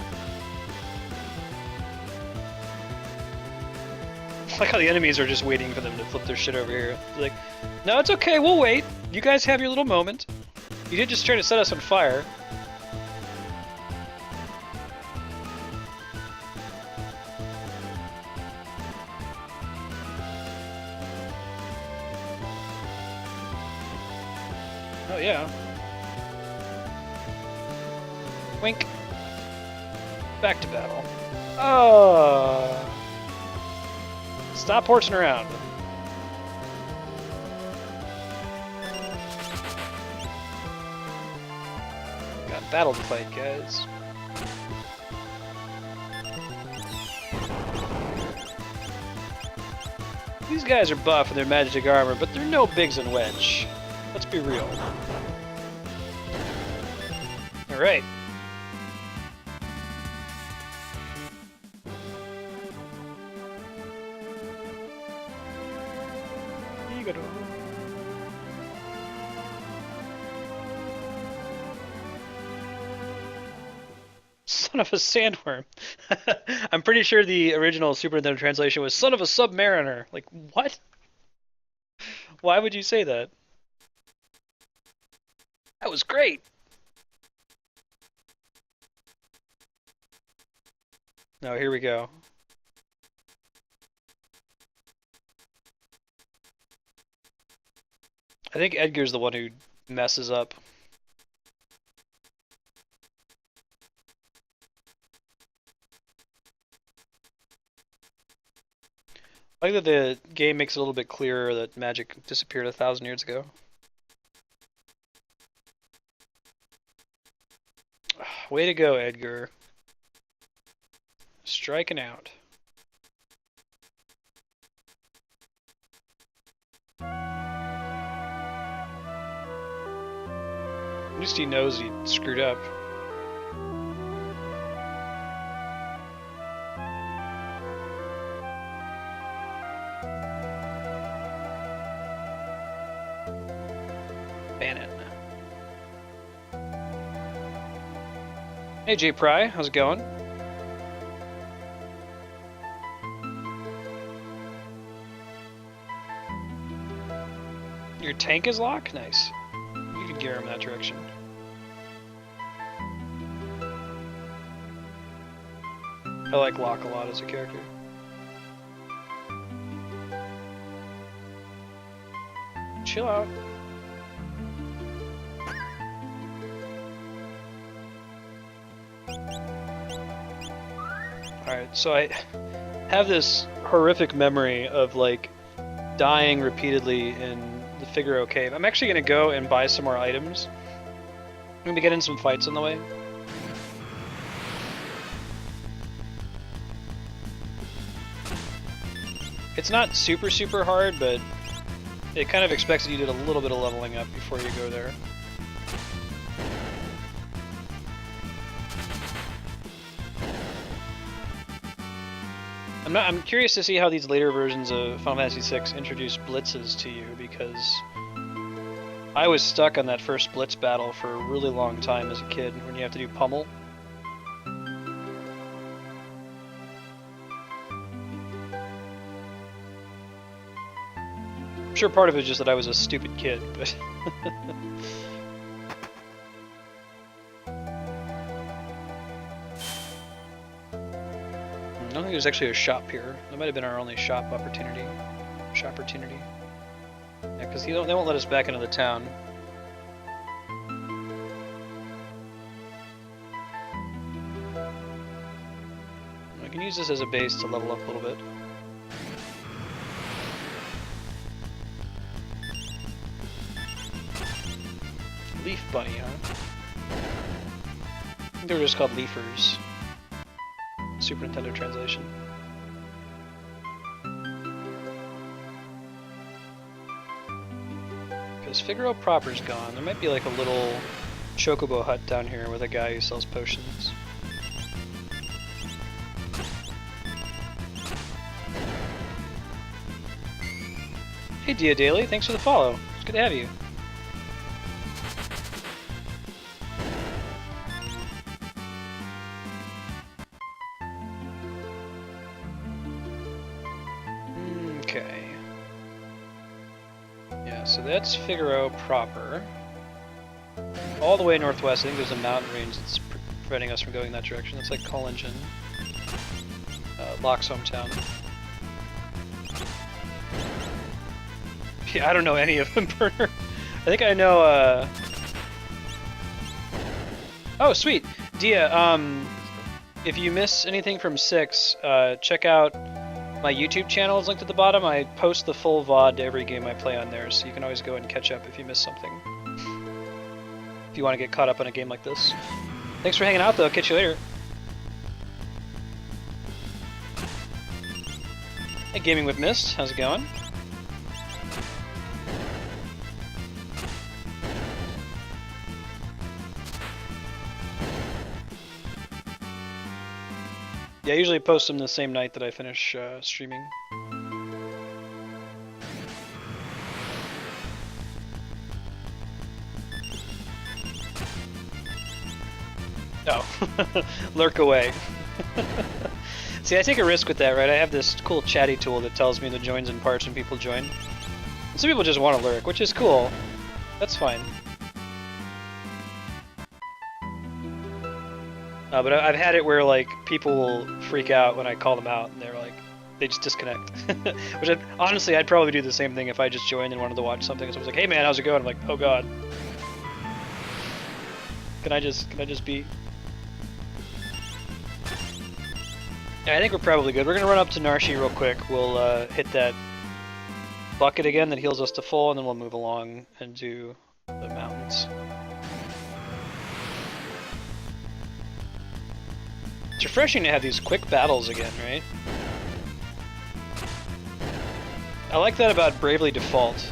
I like how the enemies are just waiting for them to flip their shit over here. They're like, no, it's okay, we'll wait. You guys have your little moment. You did just try to set us on fire. Oh yeah. Wink. Back to battle. Oh. Stop horsing around. Got battle to fight, guys. These guys are buff in their magic armor, but they're no Biggs and Wedge. Let's be real. Alright. Figaro. Son of a sandworm. I'm pretty sure the original Super Nintendo translation was son of a submariner. Like, what? Why would you say that? That was great! No, here we go. I think Edgar's the one who messes up. I like that the game makes it a little bit clearer that magic disappeared 1,000 years ago. Way to go, Edgar. Striking out. At least he knows he screwed up. Ban it. Hey J Pry, how's it going? Your tank is Locke? Nice. You can gear him that direction. I like Locke a lot as a character. Chill out. Alright, so I have this horrific memory of like dying repeatedly in the Figaro Cave. I'm actually gonna go and buy some more items. I'm gonna be getting some fights on the way. It's not super hard, but it kind of expects that you did a little bit of leveling up before you go there. I'm curious to see how these later versions of Final Fantasy VI introduce blitzes to you, because I was stuck on that first blitz battle for a really long time as a kid when you have to do pummel. I'm sure part of it is just that I was a stupid kid, but I don't think there's actually a shop here. That might have been our only shop opportunity. Yeah, because they won't let us back into the town. can use this as a base to level up a little bit. Leaf Bunny, huh? I think they were just called Leafers. Super Nintendo translation. Because Figaro proper's gone. There might be like a little chocobo hut down here with a guy who sells potions. Hey Dia Daily, thanks for the follow. It's good to have you. Okay. Yeah, so that's Figaro proper. All the way northwest, I think there's a mountain range that's preventing us from going that direction. It's like Collingen, Locke's hometown. Yeah, I don't know any of them, Burner. I think I know, Oh, sweet! Dia, if you miss anything from 6, check out my YouTube channel. It's linked at the bottom. I post the full VOD to every game I play on there, so you can always go and catch up if you miss something. If you want to get caught up on a game like this. Thanks for hanging out, though. Catch you later. Hey, Gaming with Mist. How's it going? Yeah, I usually post them the same night that I finish streaming. Oh, lurk away. See, I take a risk with that, right? I have this cool chatty tool that tells me the joins and parts when people join. And some people just want to lurk, which is cool. That's fine. But I've had it where like people will freak out when I call them out, and they're like, they just disconnect. Which honestly, I'd probably do the same thing if I just joined and wanted to watch something. So I was like, "Hey man, how's it going?" I'm like, "Oh god, can I just be?" Yeah, I think we're probably good. We're gonna run up to Narshi real quick. We'll hit that bucket again that heals us to full, and then we'll move along and do the mountains. It's refreshing to have these quick battles again, right? I like that about Bravely Default.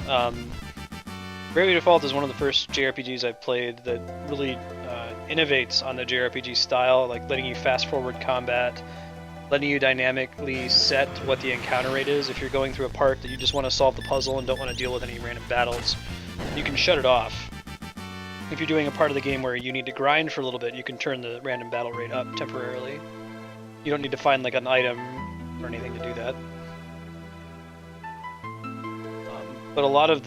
Bravely Default is one of the first JRPGs I've played that really innovates on the JRPG style, like letting you fast forward combat, letting you dynamically set what the encounter rate is. If you're going through a part that you just want to solve the puzzle and don't want to deal with any random battles, you can shut it off. If you're doing a part of the game where you need to grind for a little bit, you can turn the random battle rate up temporarily. You don't need to find like an item or anything to do that. But a lot of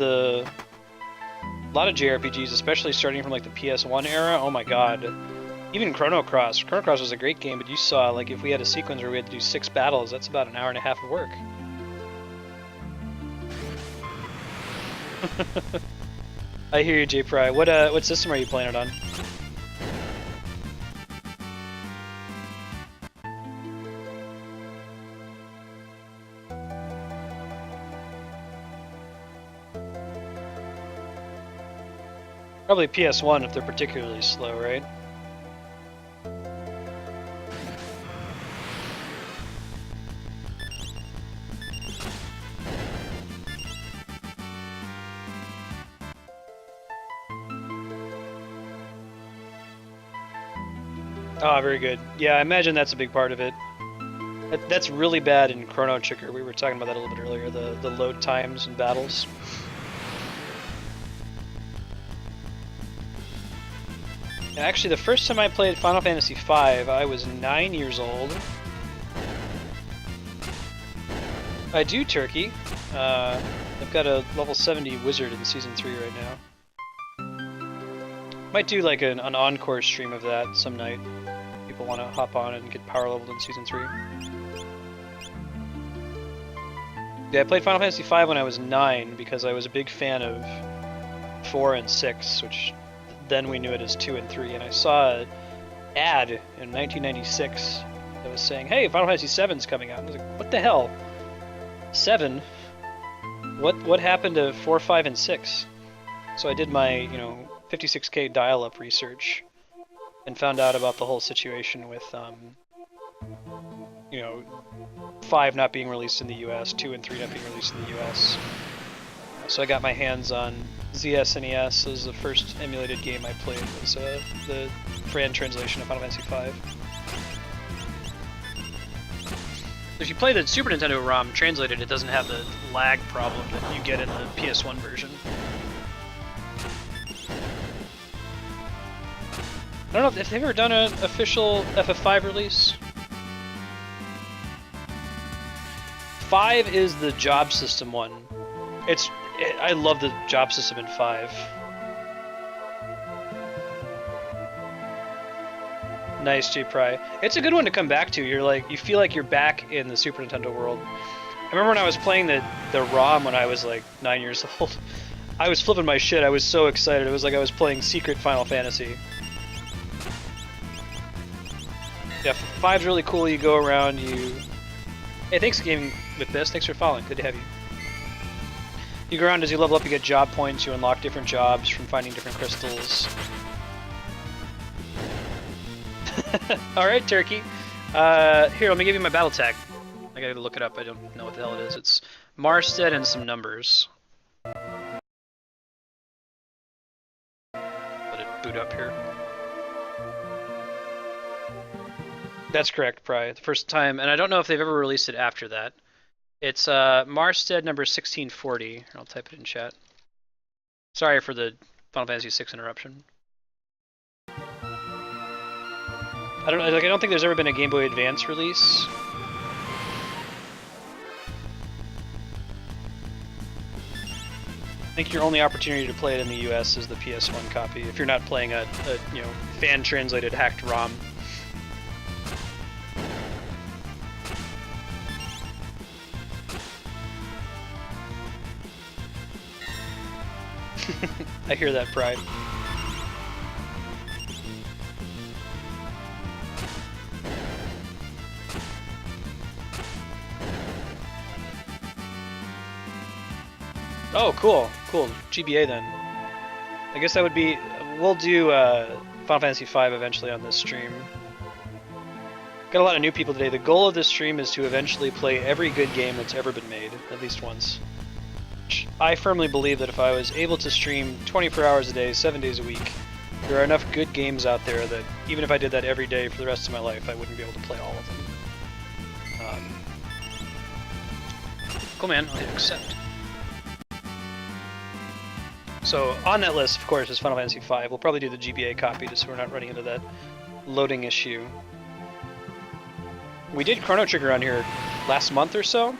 JRPGs, especially starting from like the PS1 era, oh my god. Even Chrono Cross. Chrono Cross was a great game, but you saw like if we had a sequence where we had to do 6 battles, that's about an hour and a half of work. I hear you, J Pry. What system are you playing it on? Probably PS1 if they're particularly slow, right? Oh, very good. Yeah, I imagine that's a big part of it. That's really bad in Chrono Trigger. We were talking about that a little bit earlier, the load times and battles. Actually, the first time I played Final Fantasy V, I was 9 years old. I do, Turkey. I've got a level 70 wizard in Season 3 right now. Might do like an encore stream of that some night. People want to hop on and get power leveled in Season 3. Yeah, I played Final Fantasy V when I was 9 because I was a big fan of 4 and 6, which then we knew it as 2 and 3, and I saw an ad in 1996 that was saying, "Hey, Final Fantasy VII's coming out." And I was like, "What the hell? 7? What happened to 4, 5, and 6?" So I did my 56K dial-up research and found out about the whole situation with 5 not being released in the US, 2 and 3 not being released in the US. So I got my hands on ZSNES. It was the first emulated game I played. It was the Fran translation of Final Fantasy V. If you play the Super Nintendo ROM translated, it doesn't have the lag problem that you get in the PS1 version. I don't know if they've ever done an official FF5 release. 5 is the job system one. I love the job system in 5. Nice, J Pry. It's a good one to come back to. You feel like you're back in the Super Nintendo world. I remember when I was playing the ROM when I was like 9 years old. I was flipping my shit. I was so excited. It was like I was playing Secret Final Fantasy. Yeah, 5's really cool. You go around, Hey, thanks for gaming with this. Thanks for following. Good to have you. You go around as you level up, you get job points, you unlock different jobs from finding different crystals. Alright, Turkey. Here, let me give you my battle tag. I gotta look it up, I don't know what the hell it is. It's Marstead and some numbers. Let it boot up here. That's correct, Pry. The first time, and I don't know if they've ever released it after that. It's Marstead number 1640. I'll type it in chat. Sorry for the Final Fantasy VI interruption. I don't think there's ever been a Game Boy Advance release. I think your only opportunity to play it in the US is the PS1 copy, if you're not playing a fan-translated hacked ROM. I hear that, Pride. Oh, cool. Cool. GBA then. I guess that would be... We'll do Final Fantasy V eventually on this stream. Got a lot of new people today. The goal of this stream is to eventually play every good game that's ever been made, at least once. I firmly believe that if I was able to stream 24 hours a day, 7 days a week, there are enough good games out there that even if I did that every day for the rest of my life, I wouldn't be able to play all of them. Cool, man. I'll hit accept. So on that list, of course, is Final Fantasy V. We'll probably do the GBA copy just so we're not running into that loading issue. We did Chrono Trigger on here last month or so,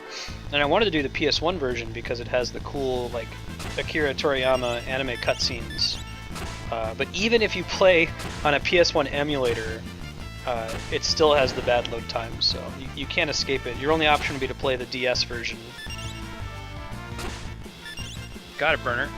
and I wanted to do the PS1 version because it has the cool, like, Akira Toriyama anime cutscenes. But even if you play on a PS1 emulator, it still has the bad load times, so you can't escape it. Your only option would be to play the DS version. Got it, Burner.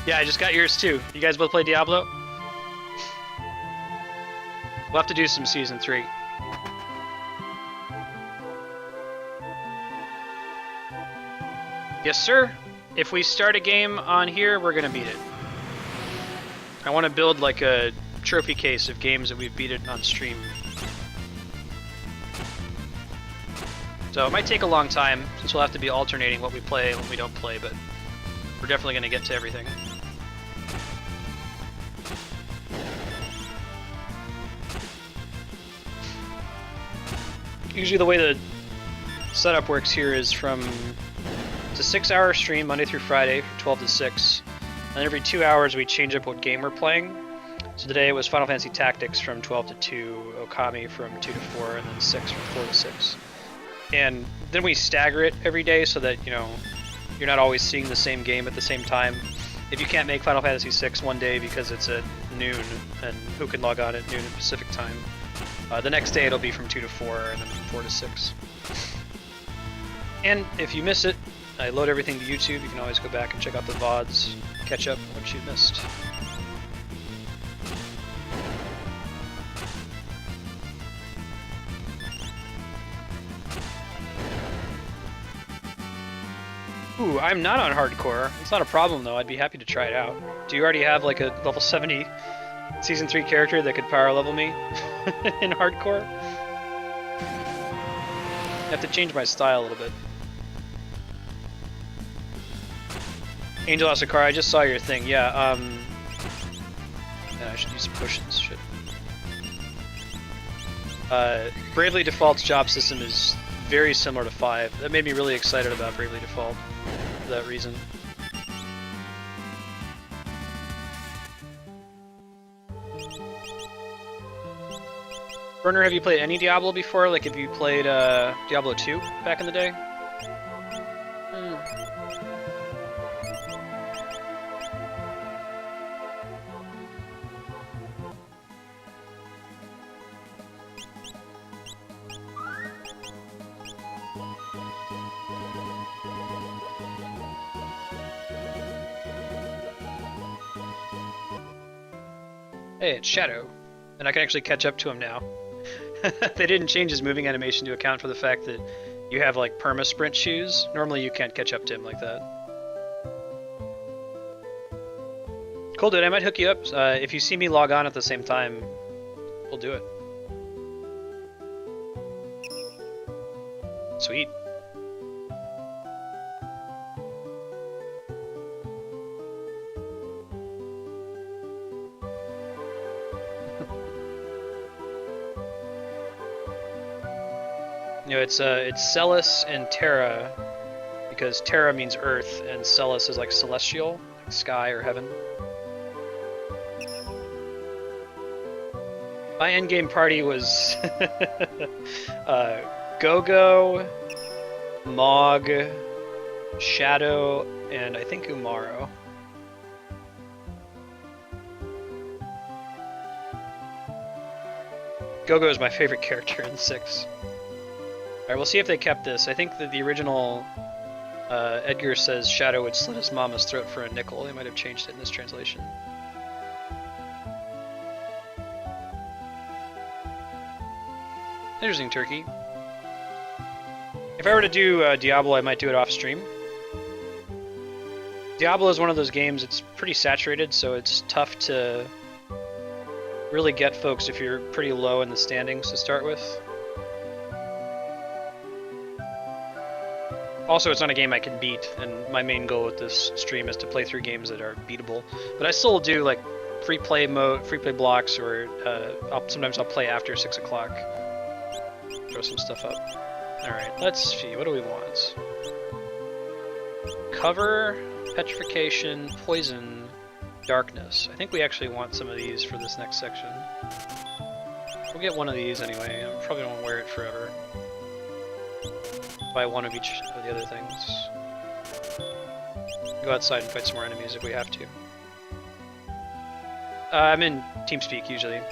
Yeah, I just got yours too. You guys both play Diablo? We'll have to do some Season 3. Yes, sir. If we start a game on here, we're gonna beat it. I want to build like a trophy case of games that we've beaten on stream. So it might take a long time, since we'll have to be alternating what we play and what we don't play, but we're definitely gonna get to everything. Usually the way the setup works here is it's a 6-hour stream Monday through Friday from 12 to 6, and every 2 hours we change up what game we're playing. So today it was Final Fantasy Tactics from 12 to 2, Okami from 2 to 4, and then 6 from 4 to 6. And then we stagger it every day so that, you're not always seeing the same game at the same time. If you can't make Final Fantasy VI one day because it's at noon, and who can log on at noon Pacific time, The next day it'll be from 2 to 4, and then from 4 to 6. And if you miss it, I load everything to YouTube. You can always go back and check out the VODs, catch up on what you missed. Ooh, I'm not on hardcore. It's not a problem though. I'd be happy to try it out. Do you already have like a level 70 Season 3 character that could power level me in hardcore? I have to change my style a little bit. Angel Asakara, I just saw your thing. Yeah, I should use some potions. Shit. Bravely Default's job system is very similar to 5. That made me really excited about Bravely Default for that reason. Burner, have you played any Diablo before? Like, have you played Diablo 2 back in the day? Hey, it's Shadow, and I can actually catch up to him now. They didn't change his moving animation to account for the fact that you have like perma-sprint shoes. Normally you can't catch up to him like that. Cool, dude, I might hook you up. If you see me log on at the same time, we'll do it. Sweet. You know, it's Celis and Terra, because Terra means Earth, and Celis is like celestial, like sky or heaven. My endgame party was Gogo, Mog, Shadow, and I think Umaro. Gogo is my favorite character in 6. Alright, we'll see if they kept this. I think that the original Edgar says Shadow would slit his mama's throat for a nickel. They might have changed it in this translation. Interesting, Turkey. If I were to do Diablo, I might do it off stream. Diablo is one of those games, it's pretty saturated, so it's tough to really get folks if you're pretty low in the standings to start with. Also, it's not a game I can beat, and my main goal with this stream is to play through games that are beatable. But I still do like free play blocks, or sometimes I'll play after 6 o'clock. Throw some stuff up. Alright, let's see, what do we want? Cover, petrification, poison, darkness. I think we actually want some of these for this next section. We'll get one of these anyway, I probably don't want to wear it forever. Buy one of each of the other things. Go outside and fight some more enemies if we have to. I'm in TeamSpeak usually. I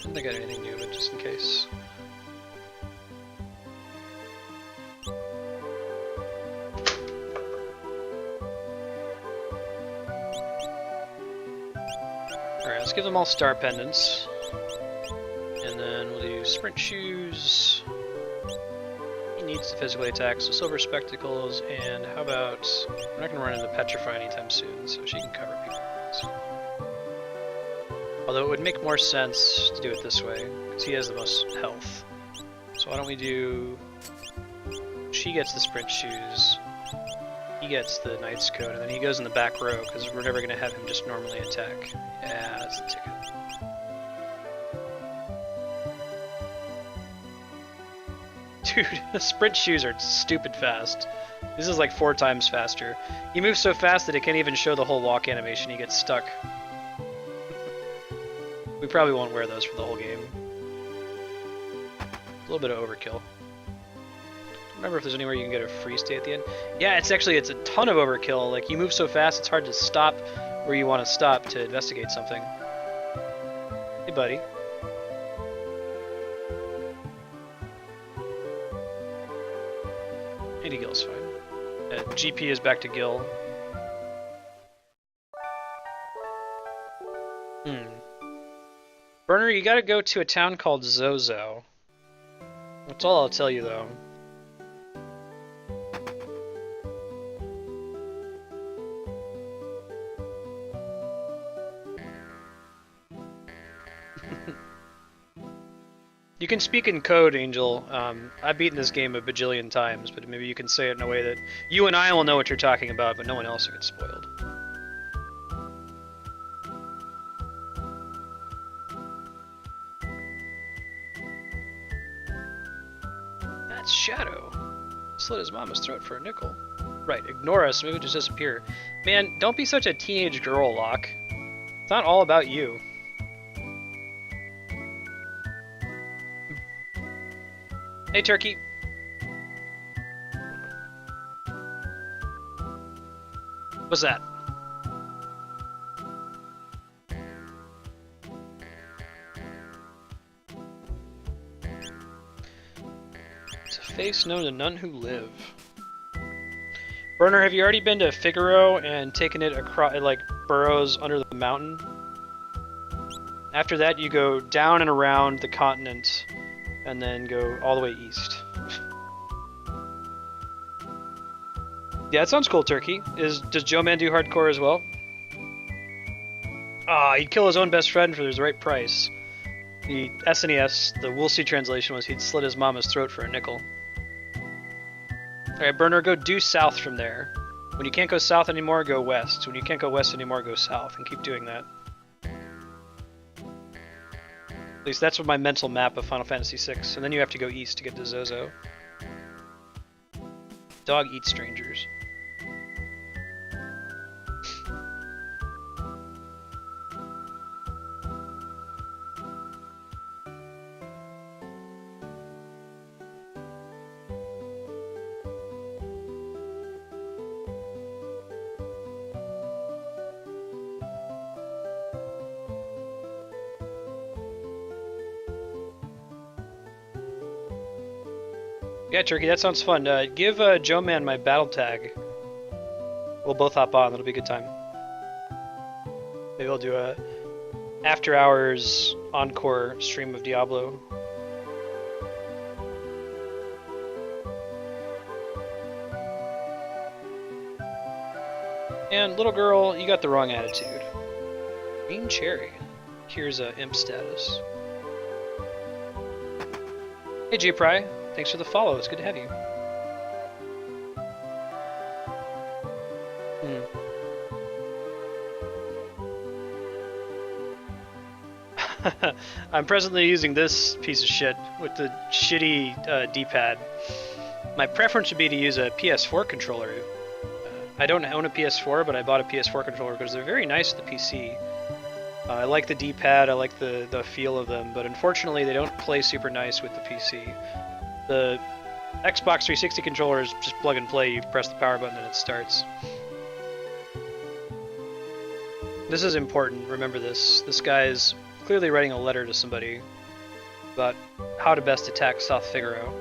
don't think I got anything new, but just in case. Alright, let's give them all star pendants. And then we'll do sprint shoes. He needs the physical attack, so silver spectacles, and how about... We're not going to run into Petrify anytime soon, so she can cover people. Although it would make more sense to do it this way, because he has the most health. So why don't we do... She gets the sprint shoes, he gets the Knight's Coat, and then he goes in the back row, because we're never going to have him just normally attack. Yeah, that's the ticket. Dude, the sprint shoes are stupid fast. This is like 4 times faster. He moves so fast that it can't even show the whole walk animation, he gets stuck. We probably won't wear those for the whole game. A little bit of overkill. remember if there's anywhere you can get a free stay at the end. Yeah, it's a ton of overkill. Like, you move so fast, it's hard to stop where you want to stop to investigate something. Hey, buddy. AD Gil's fine. GP is back to Gil. Burner, you gotta go to a town called Zozo. That's all I'll tell you, though. You can speak in code, Angel. I've beaten this game a bajillion times, but maybe you can say it in a way that you and I will know what you're talking about, but no one else will get spoiled. That's Shadow. Slit his mama's throat for a nickel. Right, ignore us, maybe just disappear. Man, don't be such a teenage girl, Locke. It's not all about you. Hey, Turkey. What's that? It's a face known to none who live. Burner, have you already been to Figaro and taken it across, like, Burrows under the mountain? After that, you go down and around the continent, and then go all the way east. Yeah, that sounds cool, Turkey. Does Joe Man do hardcore as well? He'd kill his own best friend for the right price. The SNES, the Woolsey translation was he'd slit his mama's throat for a nickel. Alright, Burner, go due south from there. When you can't go south anymore, go west. When you can't go west anymore, go south, and keep doing that. At least that's what my mental map of Final Fantasy VI. And then you have to go east to get to Zozo. Dog eats strangers. Yeah, Turkey, that sounds fun. Give Joe Man my battle tag. We'll both hop on. That'll be a good time. Maybe I'll do a after hours encore stream of Diablo. And little girl, you got the wrong attitude. Green cherry. Here's a imp status. Hey, J Pry. Thanks for the follow. It's good to have you. I'm presently using this piece of shit with the shitty D-pad. My preference would be to use a PS4 controller. I don't own a PS4, but I bought a PS4 controller because they're very nice with the PC. I like the D-pad, I like the feel of them, but unfortunately they don't play super nice with the PC. The Xbox 360 controller is just plug and play. You press the power button and it starts. This is important. Remember this. This guy is clearly writing a letter to somebody about how to best attack South Figaro.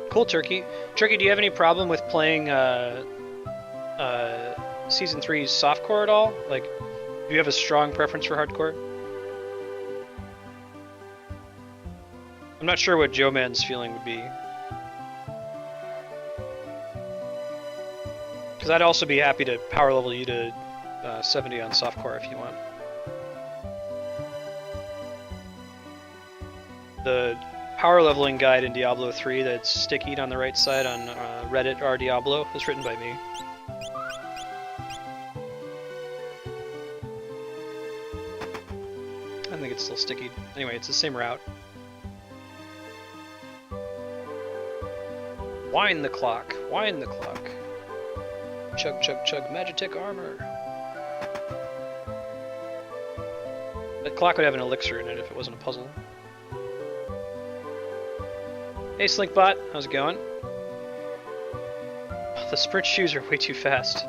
Cool, Turkey. Turkey, do you have any problem with playing Season 3's softcore at all? Like, do you have a strong preference for hardcore? I'm not sure what Joe Man's feeling would be. Because I'd also be happy to power level you to 70 on softcore if you want. The power leveling guide in Diablo 3 that's stickied on the right side on Reddit r Diablo was written by me. I think it's still sticky. Anyway, it's the same route. Wind the clock. Wind the clock. Chug, chug, chug. Magitek armor. That clock would have an elixir in it if it wasn't a puzzle. Hey, Slinkbot. How's it going? Oh, the sprint shoes are way too fast.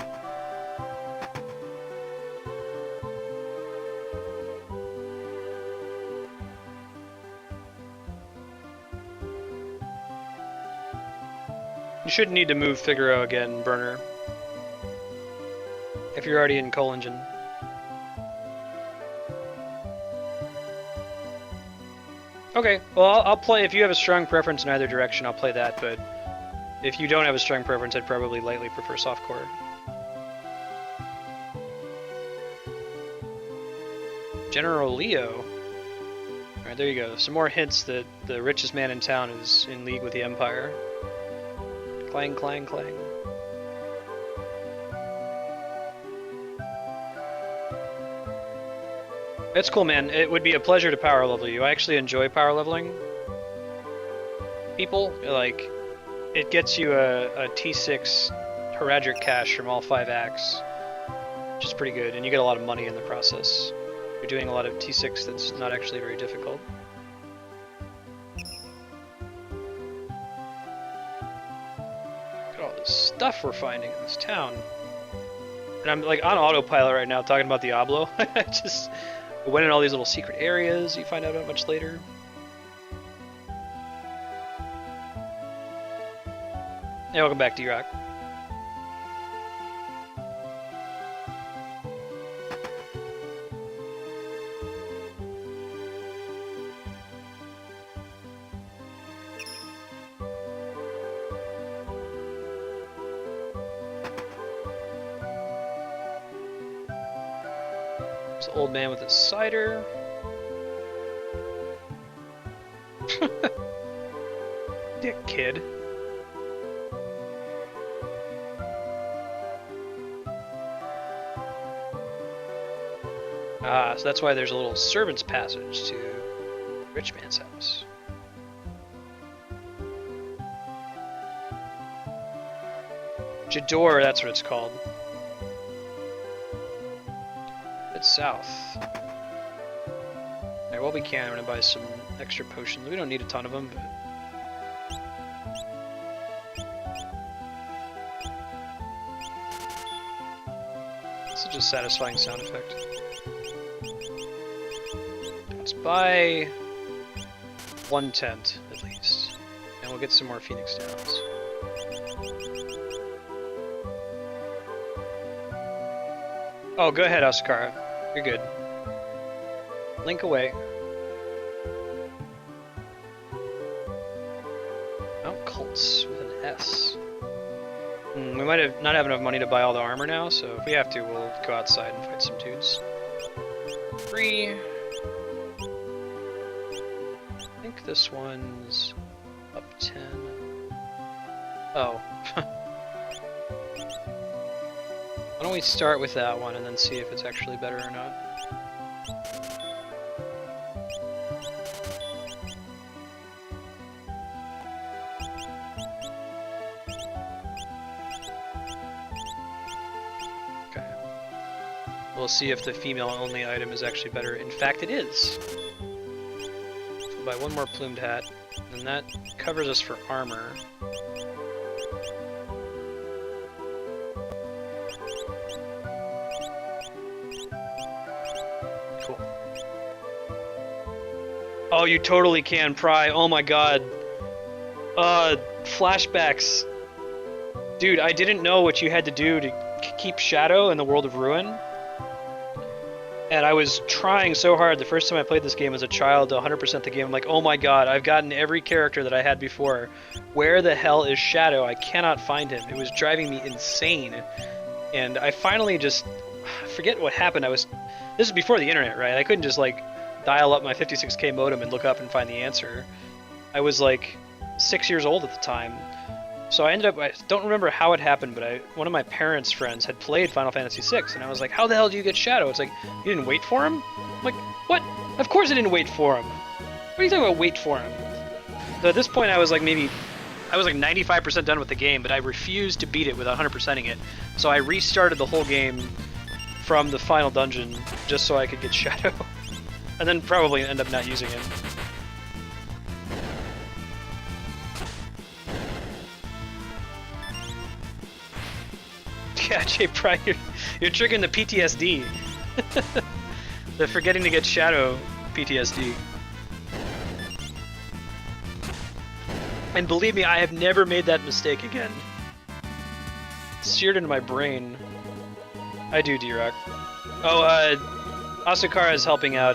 You shouldn't need to move Figaro again, Burner. If you're already in Coal Engine. Okay, well I'll play, if you have a strong preference in either direction, I'll play that, but if you don't have a strong preference, I'd probably lightly prefer softcore. General Leo. Alright, there you go. Some more hints that the richest man in town is in league with the Empire. Clang, clang, clang. It's cool, man. It would be a pleasure to power level you. I actually enjoy power leveling people. Like, it gets you a T6 Heraldric cache from all 5 acts, which is pretty good, and you get a lot of money in the process. You're doing a lot of T6 that's not actually very difficult. Stuff we're finding in this town. And I'm like on autopilot right now talking about Diablo. Just went in all these little secret areas you find out about much later. Hey, welcome back, D-Rock. Old man with his cider. Dick kid. Ah, so that's why there's a little servant's passage to rich man's house. Jador, that's what it's called. South. Alright, well we can. I'm gonna buy some extra potions. We don't need a ton of them, but... Such a satisfying sound effect. Let's buy 1 tent, at least. And we'll get some more Phoenix Downs. Oh, go ahead, Asakara. You're good. Link away. Oh, Kolts with an S. We might have not have enough money to buy all the armor now, so if we have to, we'll go outside and fight some dudes. 3. I think this one's up 10. Oh. Why don't we start with that one and then see if it's actually better or not. Okay. We'll see if the female-only item is actually better. In fact, it is. So we'll buy 1 more plumed hat, and that covers us for armor. Oh, you totally can pry. Oh my god. Flashbacks. Dude, I didn't know what you had to do to keep Shadow in the World of Ruin. And I was trying so hard the first time I played this game as a child to 100% the game. I'm like, oh my god, I've gotten every character that I had before. Where the hell is Shadow? I cannot find him. It was driving me insane. And I finally just... I forget what happened. This is before the internet, right? I couldn't just like... dial up my 56k modem and look up and find the answer. I was like 6 years old at the time. So I don't remember how it happened, but one of my parents' friends had played Final Fantasy VI, and I was like, how the hell do you get Shadow? It's like, you didn't wait for him? I'm like, what? Of course I didn't wait for him. What are you talking about wait for him? So at this point I was like maybe I was like 95% done with the game, but I refused to beat it with 100%ing it. So I restarted the whole game from the final dungeon just so I could get Shadow. And then probably end up not using it. Yeah, Jay Pry, you're triggering the PTSD. The forgetting to get Shadow PTSD. And believe me, I have never made that mistake again. It's seared into my brain. I do, D-Rock. Oh, Asukara is helping out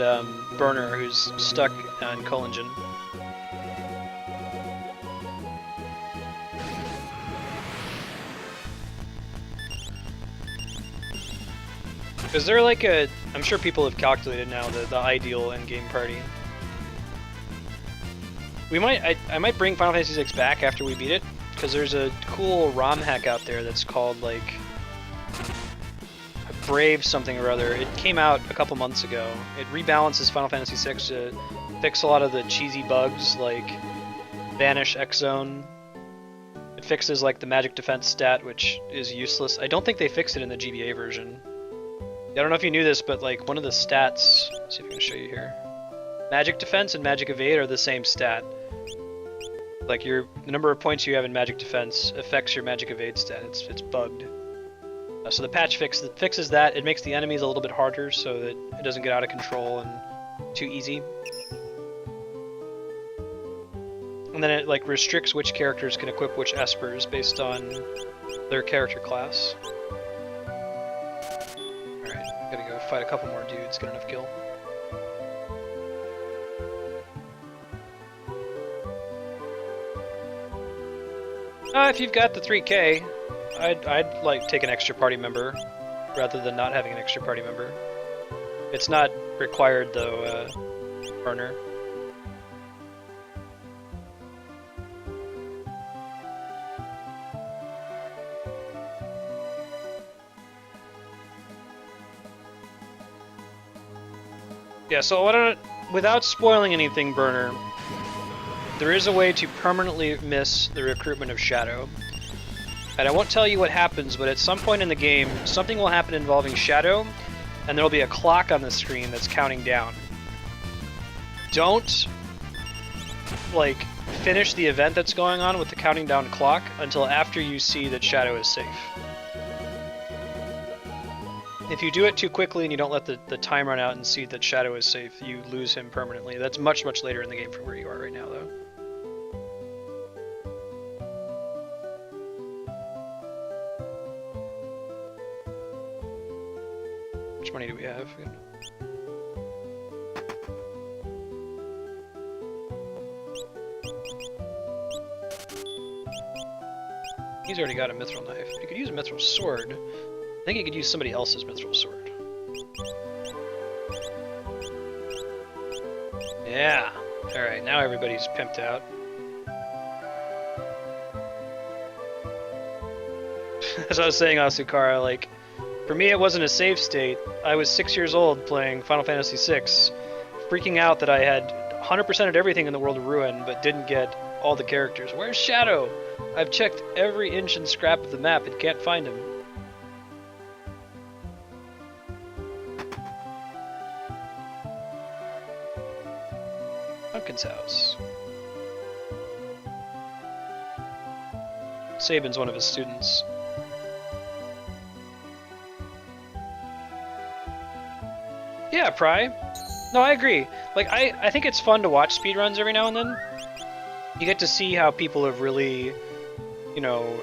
Burner, who's stuck on Kolingen. Is there like a... I'm sure people have calculated now the ideal endgame party. We might... I might bring Final Fantasy VI back after we beat it, because there's a cool ROM hack out there that's called, like... Brave something or other. It came out a couple months ago. It rebalances Final Fantasy VI to fix a lot of the cheesy bugs, like Vanish X Zone. It fixes, like, the magic defense stat, which is useless. I don't think they fixed it in the GBA version. I don't know if you knew this, but like one of the stats, let's see if I can show you here. Magic defense and magic evade are the same stat. Like the number of points you have in magic defense affects your magic evade stat. It's bugged. So the patch fixes that. It makes the enemies a little bit harder so that it doesn't get out of control and too easy. And then it like restricts which characters can equip which espers based on their character class. Gotta go fight a couple more dudes, get enough gil. If you've got the 3K, I'd like take an extra party member rather than not having an extra party member. It's not required though, Burner. Yeah, so without spoiling anything, Burner, there is a way to permanently miss the recruitment of Shadow. And I won't tell you what happens, but at some point in the game, something will happen involving Shadow, and there'll be a clock on the screen that's counting down. Don't, like, finish the event that's going on with the counting down clock until after you see that Shadow is safe. If you do it too quickly and you don't let the time run out and see that Shadow is safe, you lose him permanently. That's much, much later in the game from where you are right now, though. How much money do we have? He's already got a mithril knife. You could use a mithril sword. I think you could use somebody else's mithril sword. Yeah! Alright, now everybody's pimped out. As I was saying, Asukara, like, for me it wasn't a save state. I was 6 years old playing Final Fantasy VI, freaking out that I had 100%ed everything in the World of Ruin, but didn't get all the characters. Where's Shadow? I've checked every inch and scrap of the map and can't find him. Duncan's house. Sabin's one of his students. Yeah, Pry. No, I agree. Like, I think it's fun to watch speedruns every now and then. You get to see how people have really, you know,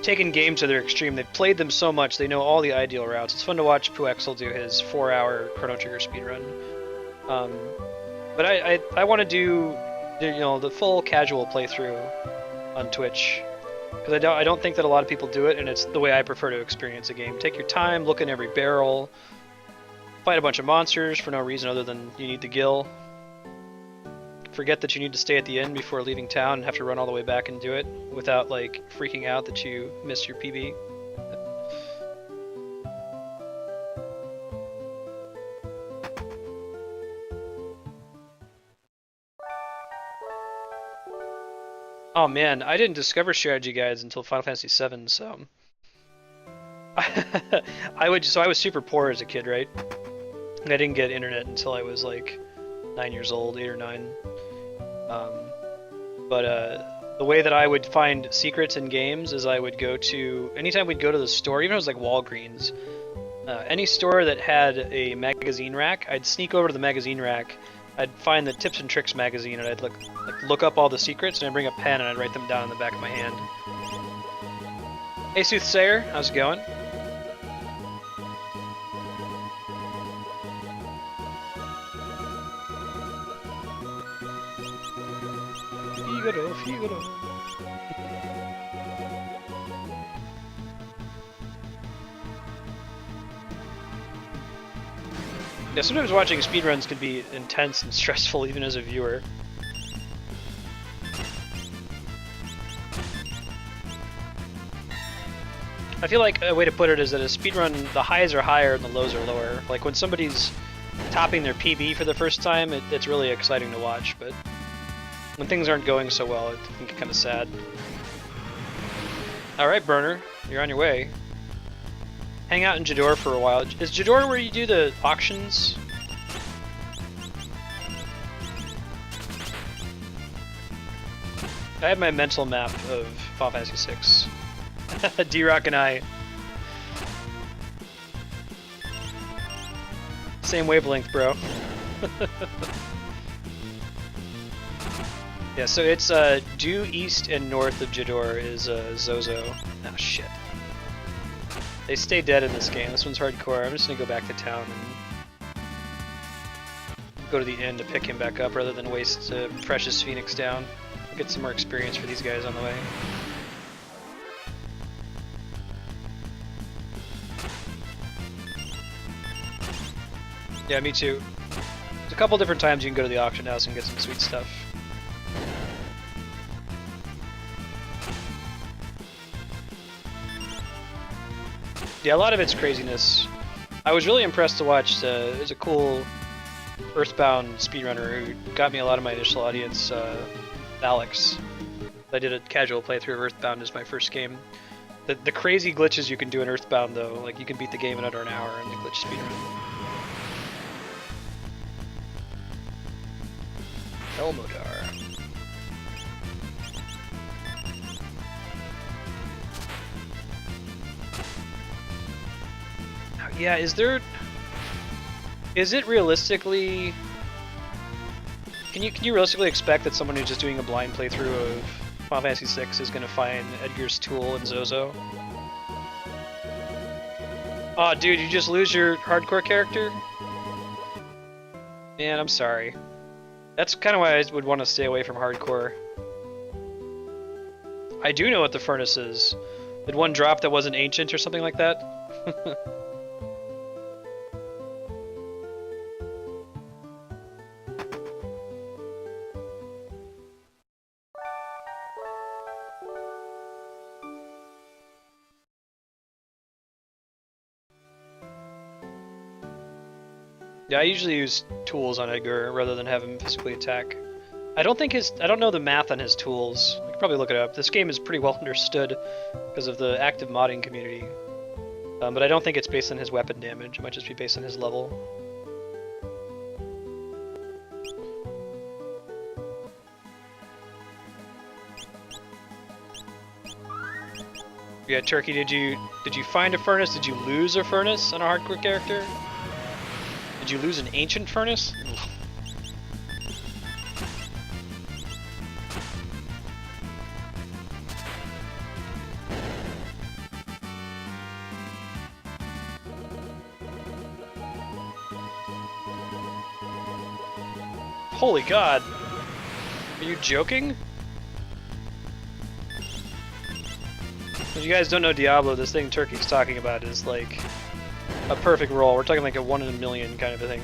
taken games to their extreme. They've played them so much, they know all the ideal routes. It's fun to watch Puexel do his 4-hour Chrono Trigger speedrun. But I want to do, you know, the full casual playthrough on Twitch, because I don't think that a lot of people do it, and it's the way I prefer to experience a game. Take your time, look in every barrel, fight a bunch of monsters for no reason other than you need the gil. Forget that you need to stay at the inn before leaving town and have to run all the way back and do it without like freaking out that you missed your PB. Oh man, I didn't discover strategy guides until Final Fantasy VII, so I was super poor as a kid, right? I didn't get internet until I was like 9 years old, 8 or 9. Um, but the way that I would find secrets in games is I would go to anytime we'd go to the store, even if it was like Walgreens, any store that had a magazine rack, I'd sneak over to the magazine rack. I'd find the Tips and Tricks magazine, and I'd look up all the secrets, and I'd bring a pen and I'd write them down in the back of my hand. Hey Soothsayer, how's it going? Figaro, Figaro. Yeah, sometimes watching speedruns can be intense and stressful even as a viewer. I feel like a way to put it is that a speedrun, the highs are higher and the lows are lower. Like when somebody's topping their PB for the first time, it's really exciting to watch, but when things aren't going so well, I think it's kind of sad. Alright, Burner, you're on your way. Hang out in Jador for a while. Is Jador where you do the auctions? I have my mental map of Final Fantasy VI. D-Rock and I. Same wavelength, bro. Yeah, so it's due east and north of Jador is Zozo. Oh shit. They stay dead in this game. This one's hardcore. I'm just gonna go back to town and go to the inn to pick him back up rather than waste precious Phoenix down. Get some more experience for these guys on the way. Yeah, me too. There's a couple different times you can go to the auction house and get some sweet stuff. Yeah, a lot of it's craziness. I was really impressed to watch, there's a cool Earthbound speedrunner who got me a lot of my initial audience, Alex. I did a casual playthrough of Earthbound as my first game. The crazy glitches you can do in Earthbound though, like you can beat the game in under an hour in the glitch speedrun. Elmodar. Yeah, is it realistically... Can you realistically expect that someone who's just doing a blind playthrough of Final Fantasy VI is going to find Edgar's tool in Zozo? Aw, dude, you just lose your hardcore character? Man, I'm sorry. That's kind of why I would want to stay away from hardcore. I do know what the furnace is. Did one drop that wasn't ancient or something like that? Yeah, I usually use tools on Edgar rather than have him physically attack. I don't know the math on his tools. I could probably look it up. This game is pretty well understood because of the active modding community. But I don't think it's based on his weapon damage. It might just be based on his level. Yeah, Turkey, did you find a furnace? Did you lose a furnace on a hardcore character? Did you lose an ancient furnace? Holy God! Are you joking? If you guys don't know Diablo, this thing Turkey's talking about is like a perfect roll. We're talking like a 1 in a million kind of a thing.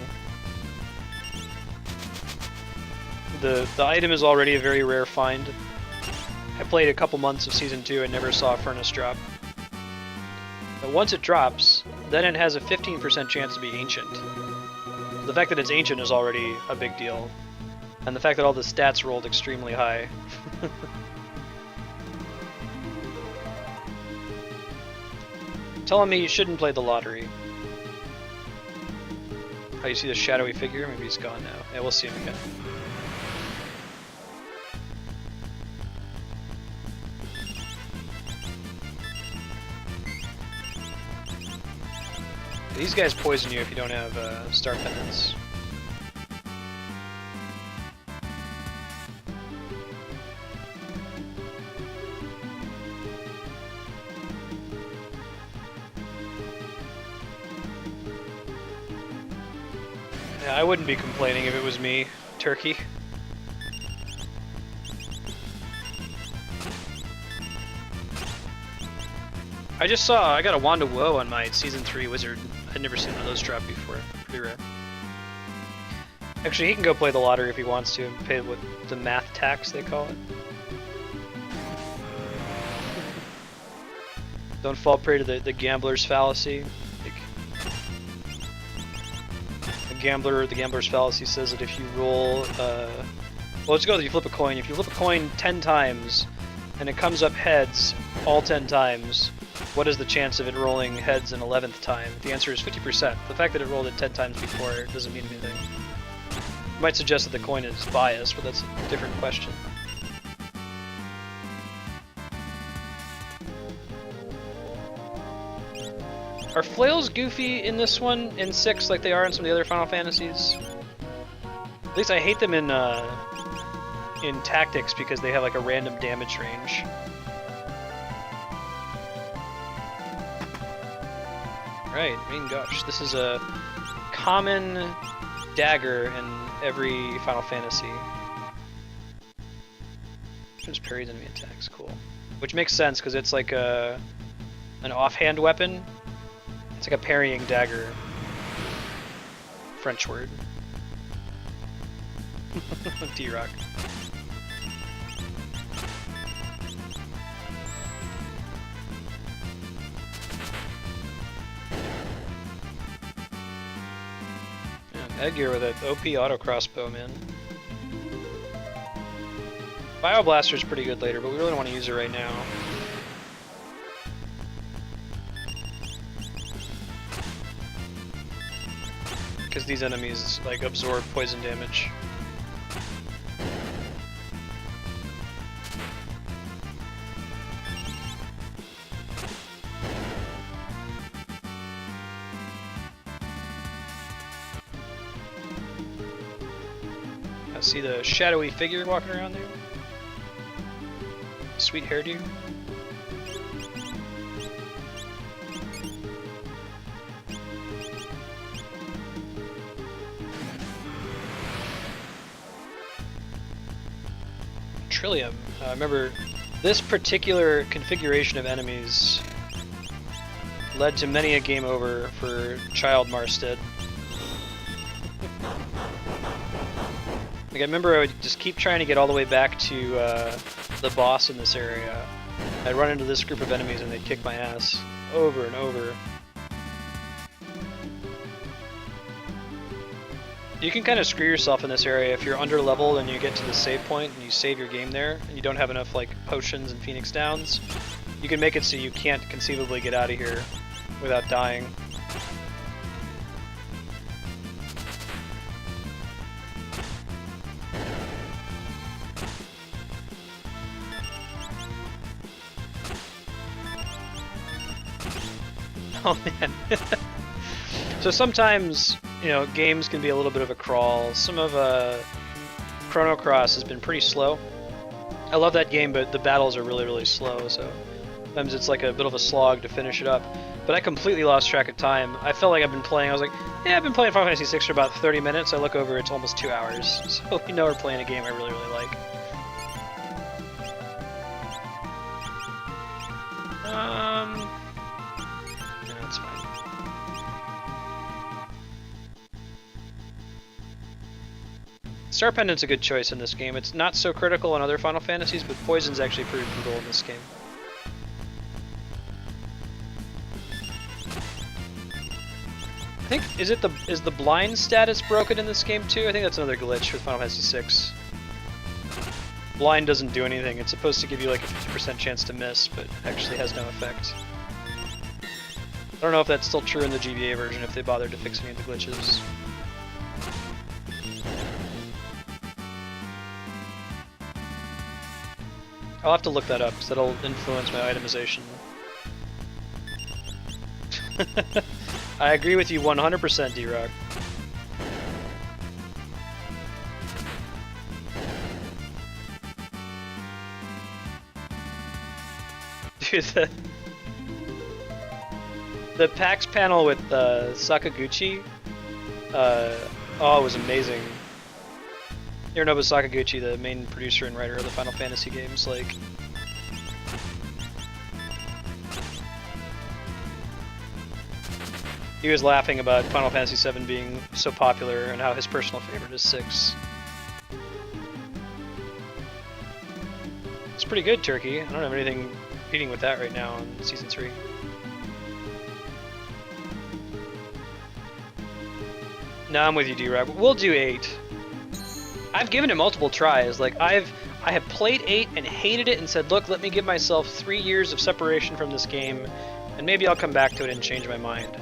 The item is already a very rare find. I played a couple months of Season 2 and never saw a furnace drop. But once it drops, then it has a 15% chance to be ancient. The fact that it's ancient is already a big deal. And the fact that all the stats rolled extremely high. telling me you shouldn't play the lottery. Oh, you see the shadowy figure? Maybe he's gone now. Yeah, we'll see him again. These guys poison you if you don't have star pendants. Yeah, I wouldn't be complaining if it was me, Turkey. I got a Wand of Woe on my Season 3 Wizard. I'd never seen one of those drop before. Pretty rare. Actually, he can go play the lottery if he wants to and pay what the math tax they call it. Don't fall prey to the gambler's fallacy. The gambler's fallacy says that if you roll, well, let's go with you flip a coin. If you flip a coin 10 times and it comes up heads all 10 times, what is the chance of it rolling heads an 11th time? The answer is 50%. The fact that it rolled it 10 times before doesn't mean anything. It might suggest that the coin is biased, but that's a different question. Are flails goofy in this one, in 6, like they are in some of the other Final Fantasies? At least I hate them in Tactics because they have like a random damage range. Right, main gush. This is a common dagger in every Final Fantasy. Just parries enemy attacks, cool. Which makes sense because it's like an offhand weapon. It's like a parrying dagger. French word. D-Rock. Edgar with an OP auto crossbow, man. Bioblaster's pretty good later, but we really don't want to use it right now. Because these enemies like absorb poison damage. See the shadowy figure walking around there? Sweet hairdo. Trillium. Remember, this particular configuration of enemies led to many a game over for Child Marstead. Like, I remember I would just keep trying to get all the way back to the boss in this area. I'd run into this group of enemies and they'd kick my ass over and over. You can kind of screw yourself in this area if you're under leveled and you get to the save point and you save your game there and you don't have enough like potions and Phoenix Downs. You can make it so you can't conceivably get out of here without dying. Oh man. So sometimes, you know, games can be a little bit of a crawl. Some of Chrono Cross has been pretty slow. I love that game, but the battles are really, really slow, so sometimes it's like a bit of a slog to finish it up. But I completely lost track of time. I felt like I've been playing, I was like, yeah, I've been playing Final Fantasy VI for about 30 minutes. I look over, it's almost 2 hours. So we know we're playing a game I really, really like. No, it's fine. Star Pendant's a good choice in this game. It's not so critical in other Final Fantasies, but Poison's actually pretty brutal in this game. I think, is the blind status broken in this game too? I think that's another glitch with Final Fantasy VI. Blind doesn't do anything. It's supposed to give you like a 50% chance to miss, but actually has no effect. I don't know if that's still true in the GBA version, if they bothered to fix any of the glitches. I'll have to look that up, because that'll influence my itemization. I agree with you 100%, D-Rock. Dude, the PAX panel with Sakaguchi, oh, it was amazing. Hironobu Sakaguchi, the main producer and writer of the Final Fantasy games, like... He was laughing about Final Fantasy VII being so popular and how his personal favorite is 6. It's pretty good, Turkey. I don't have anything competing with that right now in Season 3. No, I'm with you, D-Rock. We'll do 8. I've given it multiple tries. Like, I have played 8 and hated it and said, look, let me give myself 3 years of separation from this game, and maybe I'll come back to it and change my mind.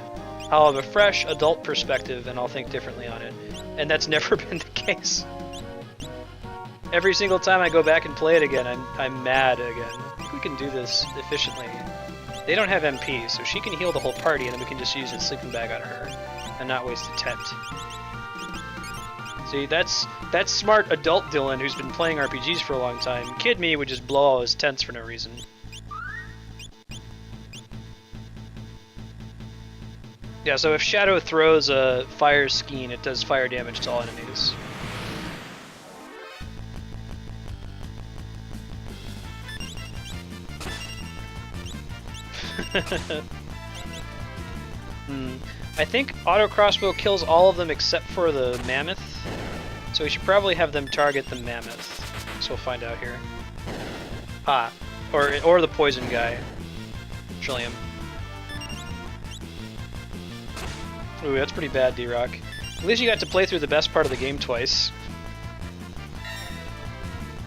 I'll have a fresh adult perspective and I'll think differently on it. And that's never been the case. Every single time I go back and play it again, I'm mad again. I think we can do this efficiently. They don't have MP, so she can heal the whole party and then we can just use a sleeping bag on her and not waste a tent. See, that's smart adult Dylan who's been playing RPGs for a long time. Kid me would just blow all his tents for no reason. Yeah, so if Shadow throws a fire skein, it does fire damage to all enemies. I think auto crossbow kills all of them except for the mammoth, so we should probably have them target the mammoth. So we'll find out here. Ah, or the poison guy, Trillium. Ooh, that's pretty bad, D-Rock. At least you got to play through the best part of the game twice.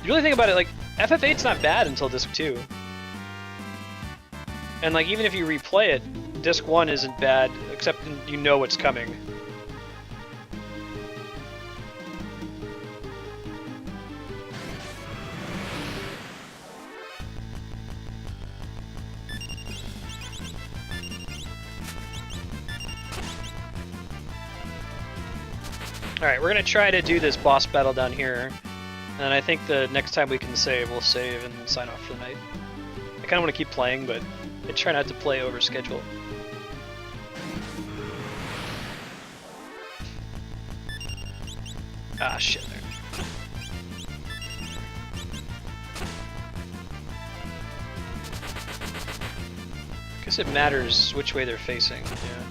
You really think about it, like, FF8's not bad until Disc 2. And, like, even if you replay it, Disc 1 isn't bad, except you know what's coming. Alright, we're gonna try to do this boss battle down here, and I think the next time we can save, we'll save and sign off for the night. I kinda wanna keep playing, but I try not to play over schedule. Ah, shit there. Guess it matters which way they're facing, yeah.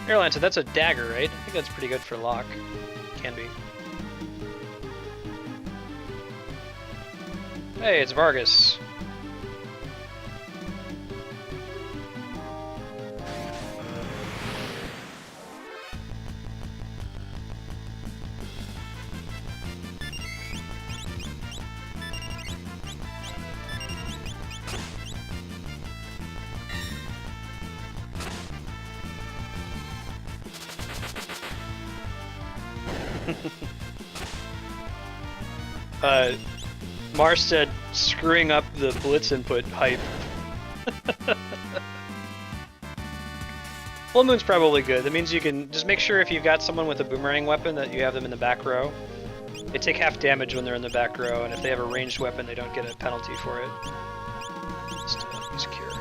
Airline, so that's a dagger, right? I think that's pretty good for Locke. Can be. Hey, it's Vargas. Marstead screwing up the blitz input hype. Full Moon's probably good. That means you can just make sure if you've got someone with a boomerang weapon that you have them in the back row. They take half damage when they're in the back row, and if they have a ranged weapon, they don't get a penalty for it. Secure.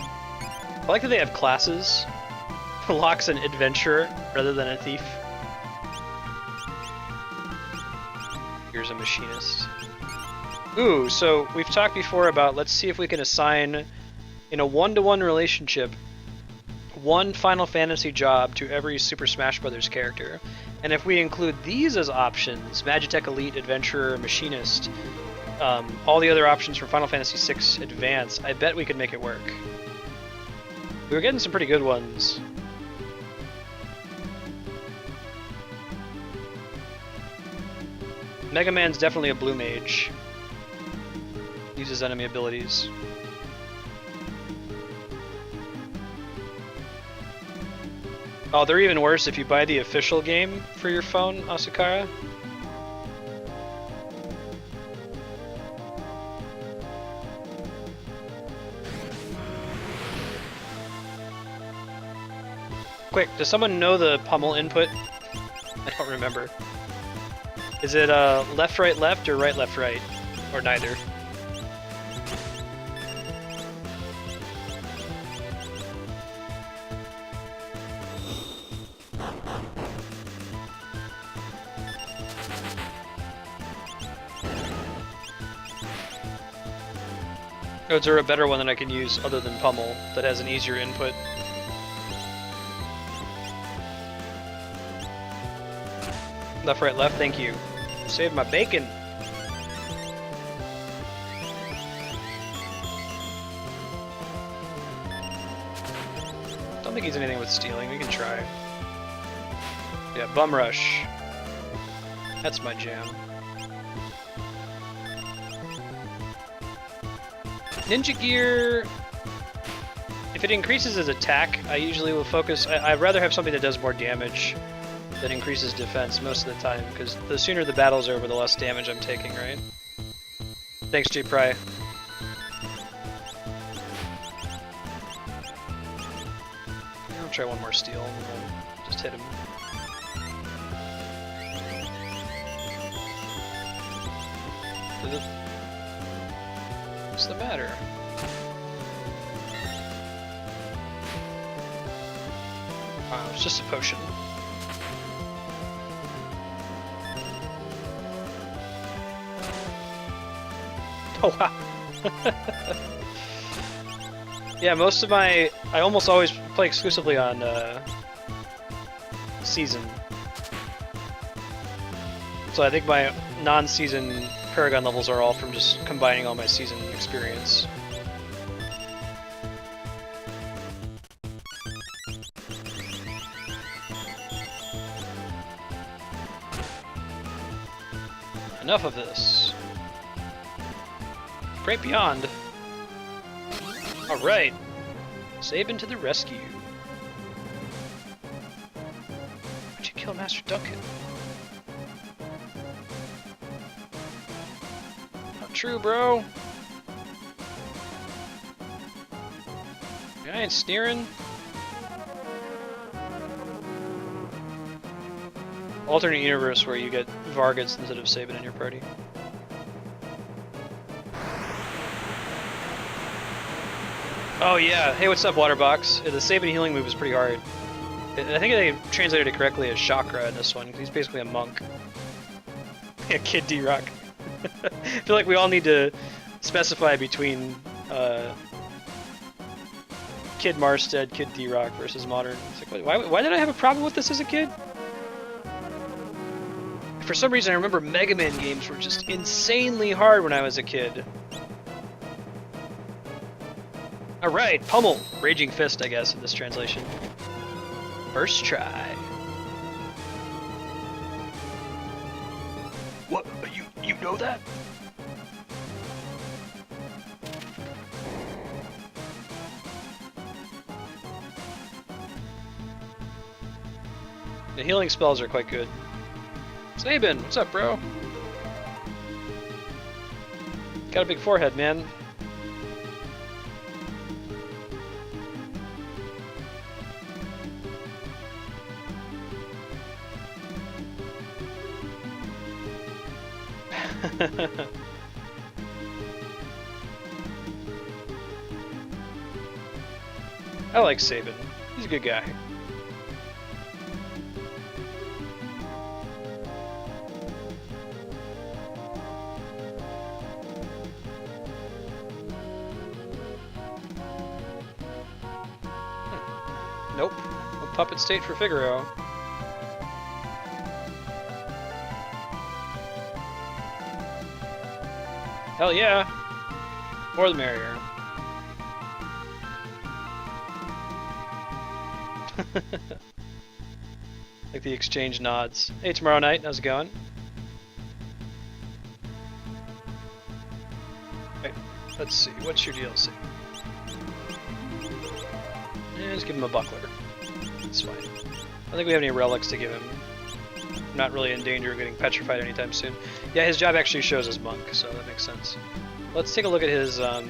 I like that they have classes. Locke's an adventurer rather than a thief. Here's a machinist. Ooh, so we've talked before about, let's see if we can assign, in a one-to-one relationship, one Final Fantasy job to every Super Smash Bros. Character. And if we include these as options, Magitech Elite, Adventurer, Machinist, all the other options from Final Fantasy VI Advance, I bet we could make it work. We were getting some pretty good ones. Mega Man's definitely a blue mage. Uses enemy abilities. Oh, they're even worse if you buy the official game for your phone, Asukara. Quick, does someone know the pummel input? I don't remember. Is it left, right, or right, left, right? Or neither? Or is there a better one that I can use other than pummel that has an easier input? Left, right, left, thank you. Saved my bacon. Don't think he's anything with stealing, we can try. Yeah, Bum Rush. That's my jam. Ninja Gear, if it increases his attack, I usually will focus. I'd rather have something that does more damage that increases defense most of the time, because the sooner the battle's over, the less damage I'm taking, right? Thanks, J. Pry. I'll try one more steal and then just hit him. What's the matter? Oh, it's just a potion. Oh wow. Yeah, most of I almost always play exclusively on season. So I think my non-season Paragon levels are all from just combining all my season experience. Enough of this. Great Beyond. Alright. Sabin to the rescue. Why'd you kill Master Duncan? Not true, bro. I ain't sneering. Alternate universe where you get Vargas instead of Sabin in your party. Oh yeah, hey what's up Waterbox? The Sabin healing move is pretty hard. I think they translated it correctly as chakra in this one, because he's basically a monk. Yeah, Kid D-Rock. I feel like we all need to specify between Kid Marstead, Kid D-Rock versus modern. It's like, why did I have a problem with this as a kid? For some reason I remember Mega Man games were just insanely hard when I was a kid. Alright, pummel! Raging Fist, I guess, in this translation. First try. What? You know that? The healing spells are quite good. Sabin, what's up, bro? Got a big forehead, man. I like Sabin. He's a good guy. Nope. No puppet state for Figaro. Hell yeah! More the merrier. Like the exchange nods. Hey, tomorrow night, how's it going? Right. Let's see, what's your DLC? Yeah, just give him a buckler. It's fine. I don't think we have any relics to give him. I'm not really in danger of getting petrified anytime soon. Yeah, his job actually shows as monk, so that makes sense. Let's take a look at his, let's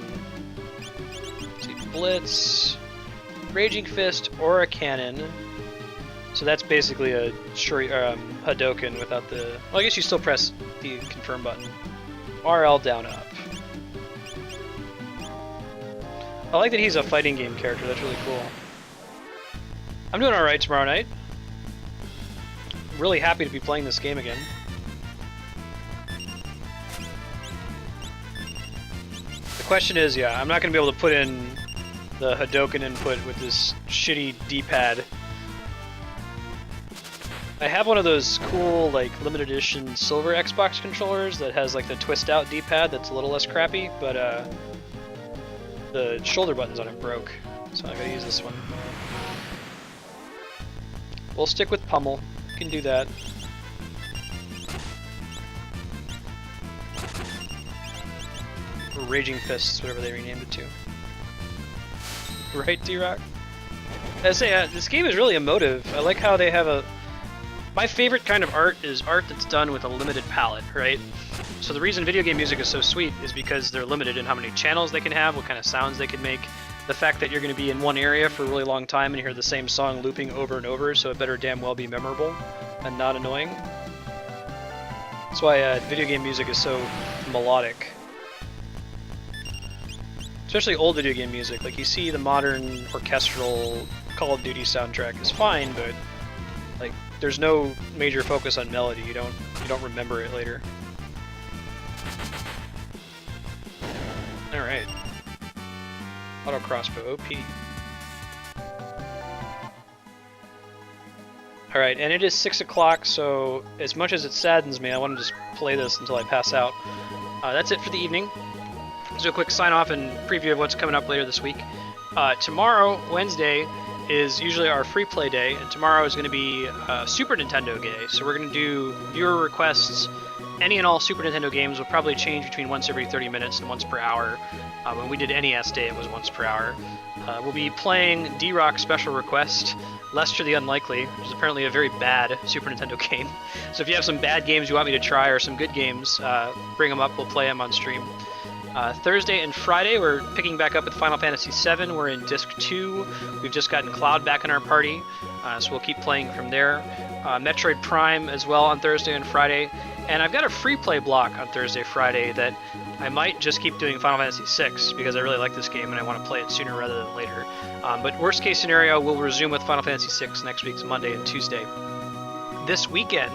see, Blitz, Raging Fist, or a Cannon. So that's basically a Hadouken without the... Well, I guess you still press the confirm button. RL down up. I like that he's a fighting game character, that's really cool. I'm doing alright tomorrow night. Really happy to be playing this game again. The question is, yeah, I'm not going to be able to put in the Hadouken input with this shitty D-pad. I have one of those cool, like, limited edition silver Xbox controllers that has, like, the twist-out D-pad that's a little less crappy, but, the shoulder buttons on it broke, so I gotta use this one. We'll stick with Pummel. We can do that. Or Raging Fists, whatever they renamed it to. Right, D-Rock? I say, this game is really emotive. I like how they have a... My favorite kind of art is art that's done with a limited palette, right? So the reason video game music is so sweet is because they're limited in how many channels they can have, what kind of sounds they can make, the fact that you're going to be in one area for a really long time and hear the same song looping over and over, so it better damn well be memorable and not annoying. That's why video game music is so melodic. Especially old video game music. Like, you see the modern orchestral Call of Duty soundtrack is fine, but like, there's no major focus on melody. You don't remember it later. All right. Auto crossbow, OP. All right, and it is 6 o'clock, so as much as it saddens me, I want to just play this until I pass out. That's it for the evening. Let's do a quick sign off and preview of what's coming up later this week. Tomorrow, Wednesday, is usually our free play day, and tomorrow is going to be Super Nintendo Day. So we're going to do viewer requests. Any and all Super Nintendo games will probably change between once every 30 minutes and once per hour. When we did NES Day, it was once per hour. We'll be playing D-Rock Special Request, Lester the Unlikely, which is apparently a very bad Super Nintendo game. So if you have some bad games you want me to try or some good games, bring them up, we'll play them on stream. Thursday and Friday, we're picking back up with Final Fantasy VII. We're in Disc 2. We've just gotten Cloud back in our party, so we'll keep playing from there. Metroid Prime as well on Thursday and Friday. And I've got a free play block on Thursday, Friday that I might just keep doing Final Fantasy VI because I really like this game and I want to play it sooner rather than later. But worst case scenario, we'll resume with Final Fantasy VI next week's Monday and Tuesday. This weekend,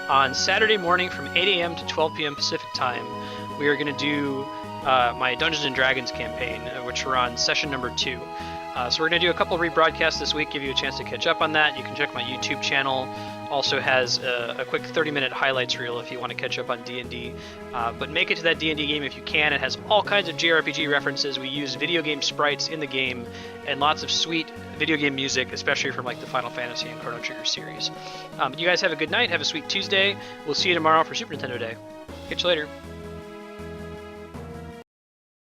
on Saturday morning from 8 a.m. to 12 p.m. Pacific time, we are going to do my Dungeons & Dragons campaign, which we're on session number 2. So we're going to do a couple of rebroadcasts this week, give you a chance to catch up on that. You can check my YouTube channel. Also has a quick 30-minute highlights reel if you want to catch up on D&D. But make it to that D&D game if you can. It has all kinds of JRPG references. We use video game sprites in the game and lots of sweet video game music, especially from like the Final Fantasy and Chrono Trigger series. You guys have a good night. Have a sweet Tuesday. We'll see you tomorrow for Super Nintendo Day. Catch you later.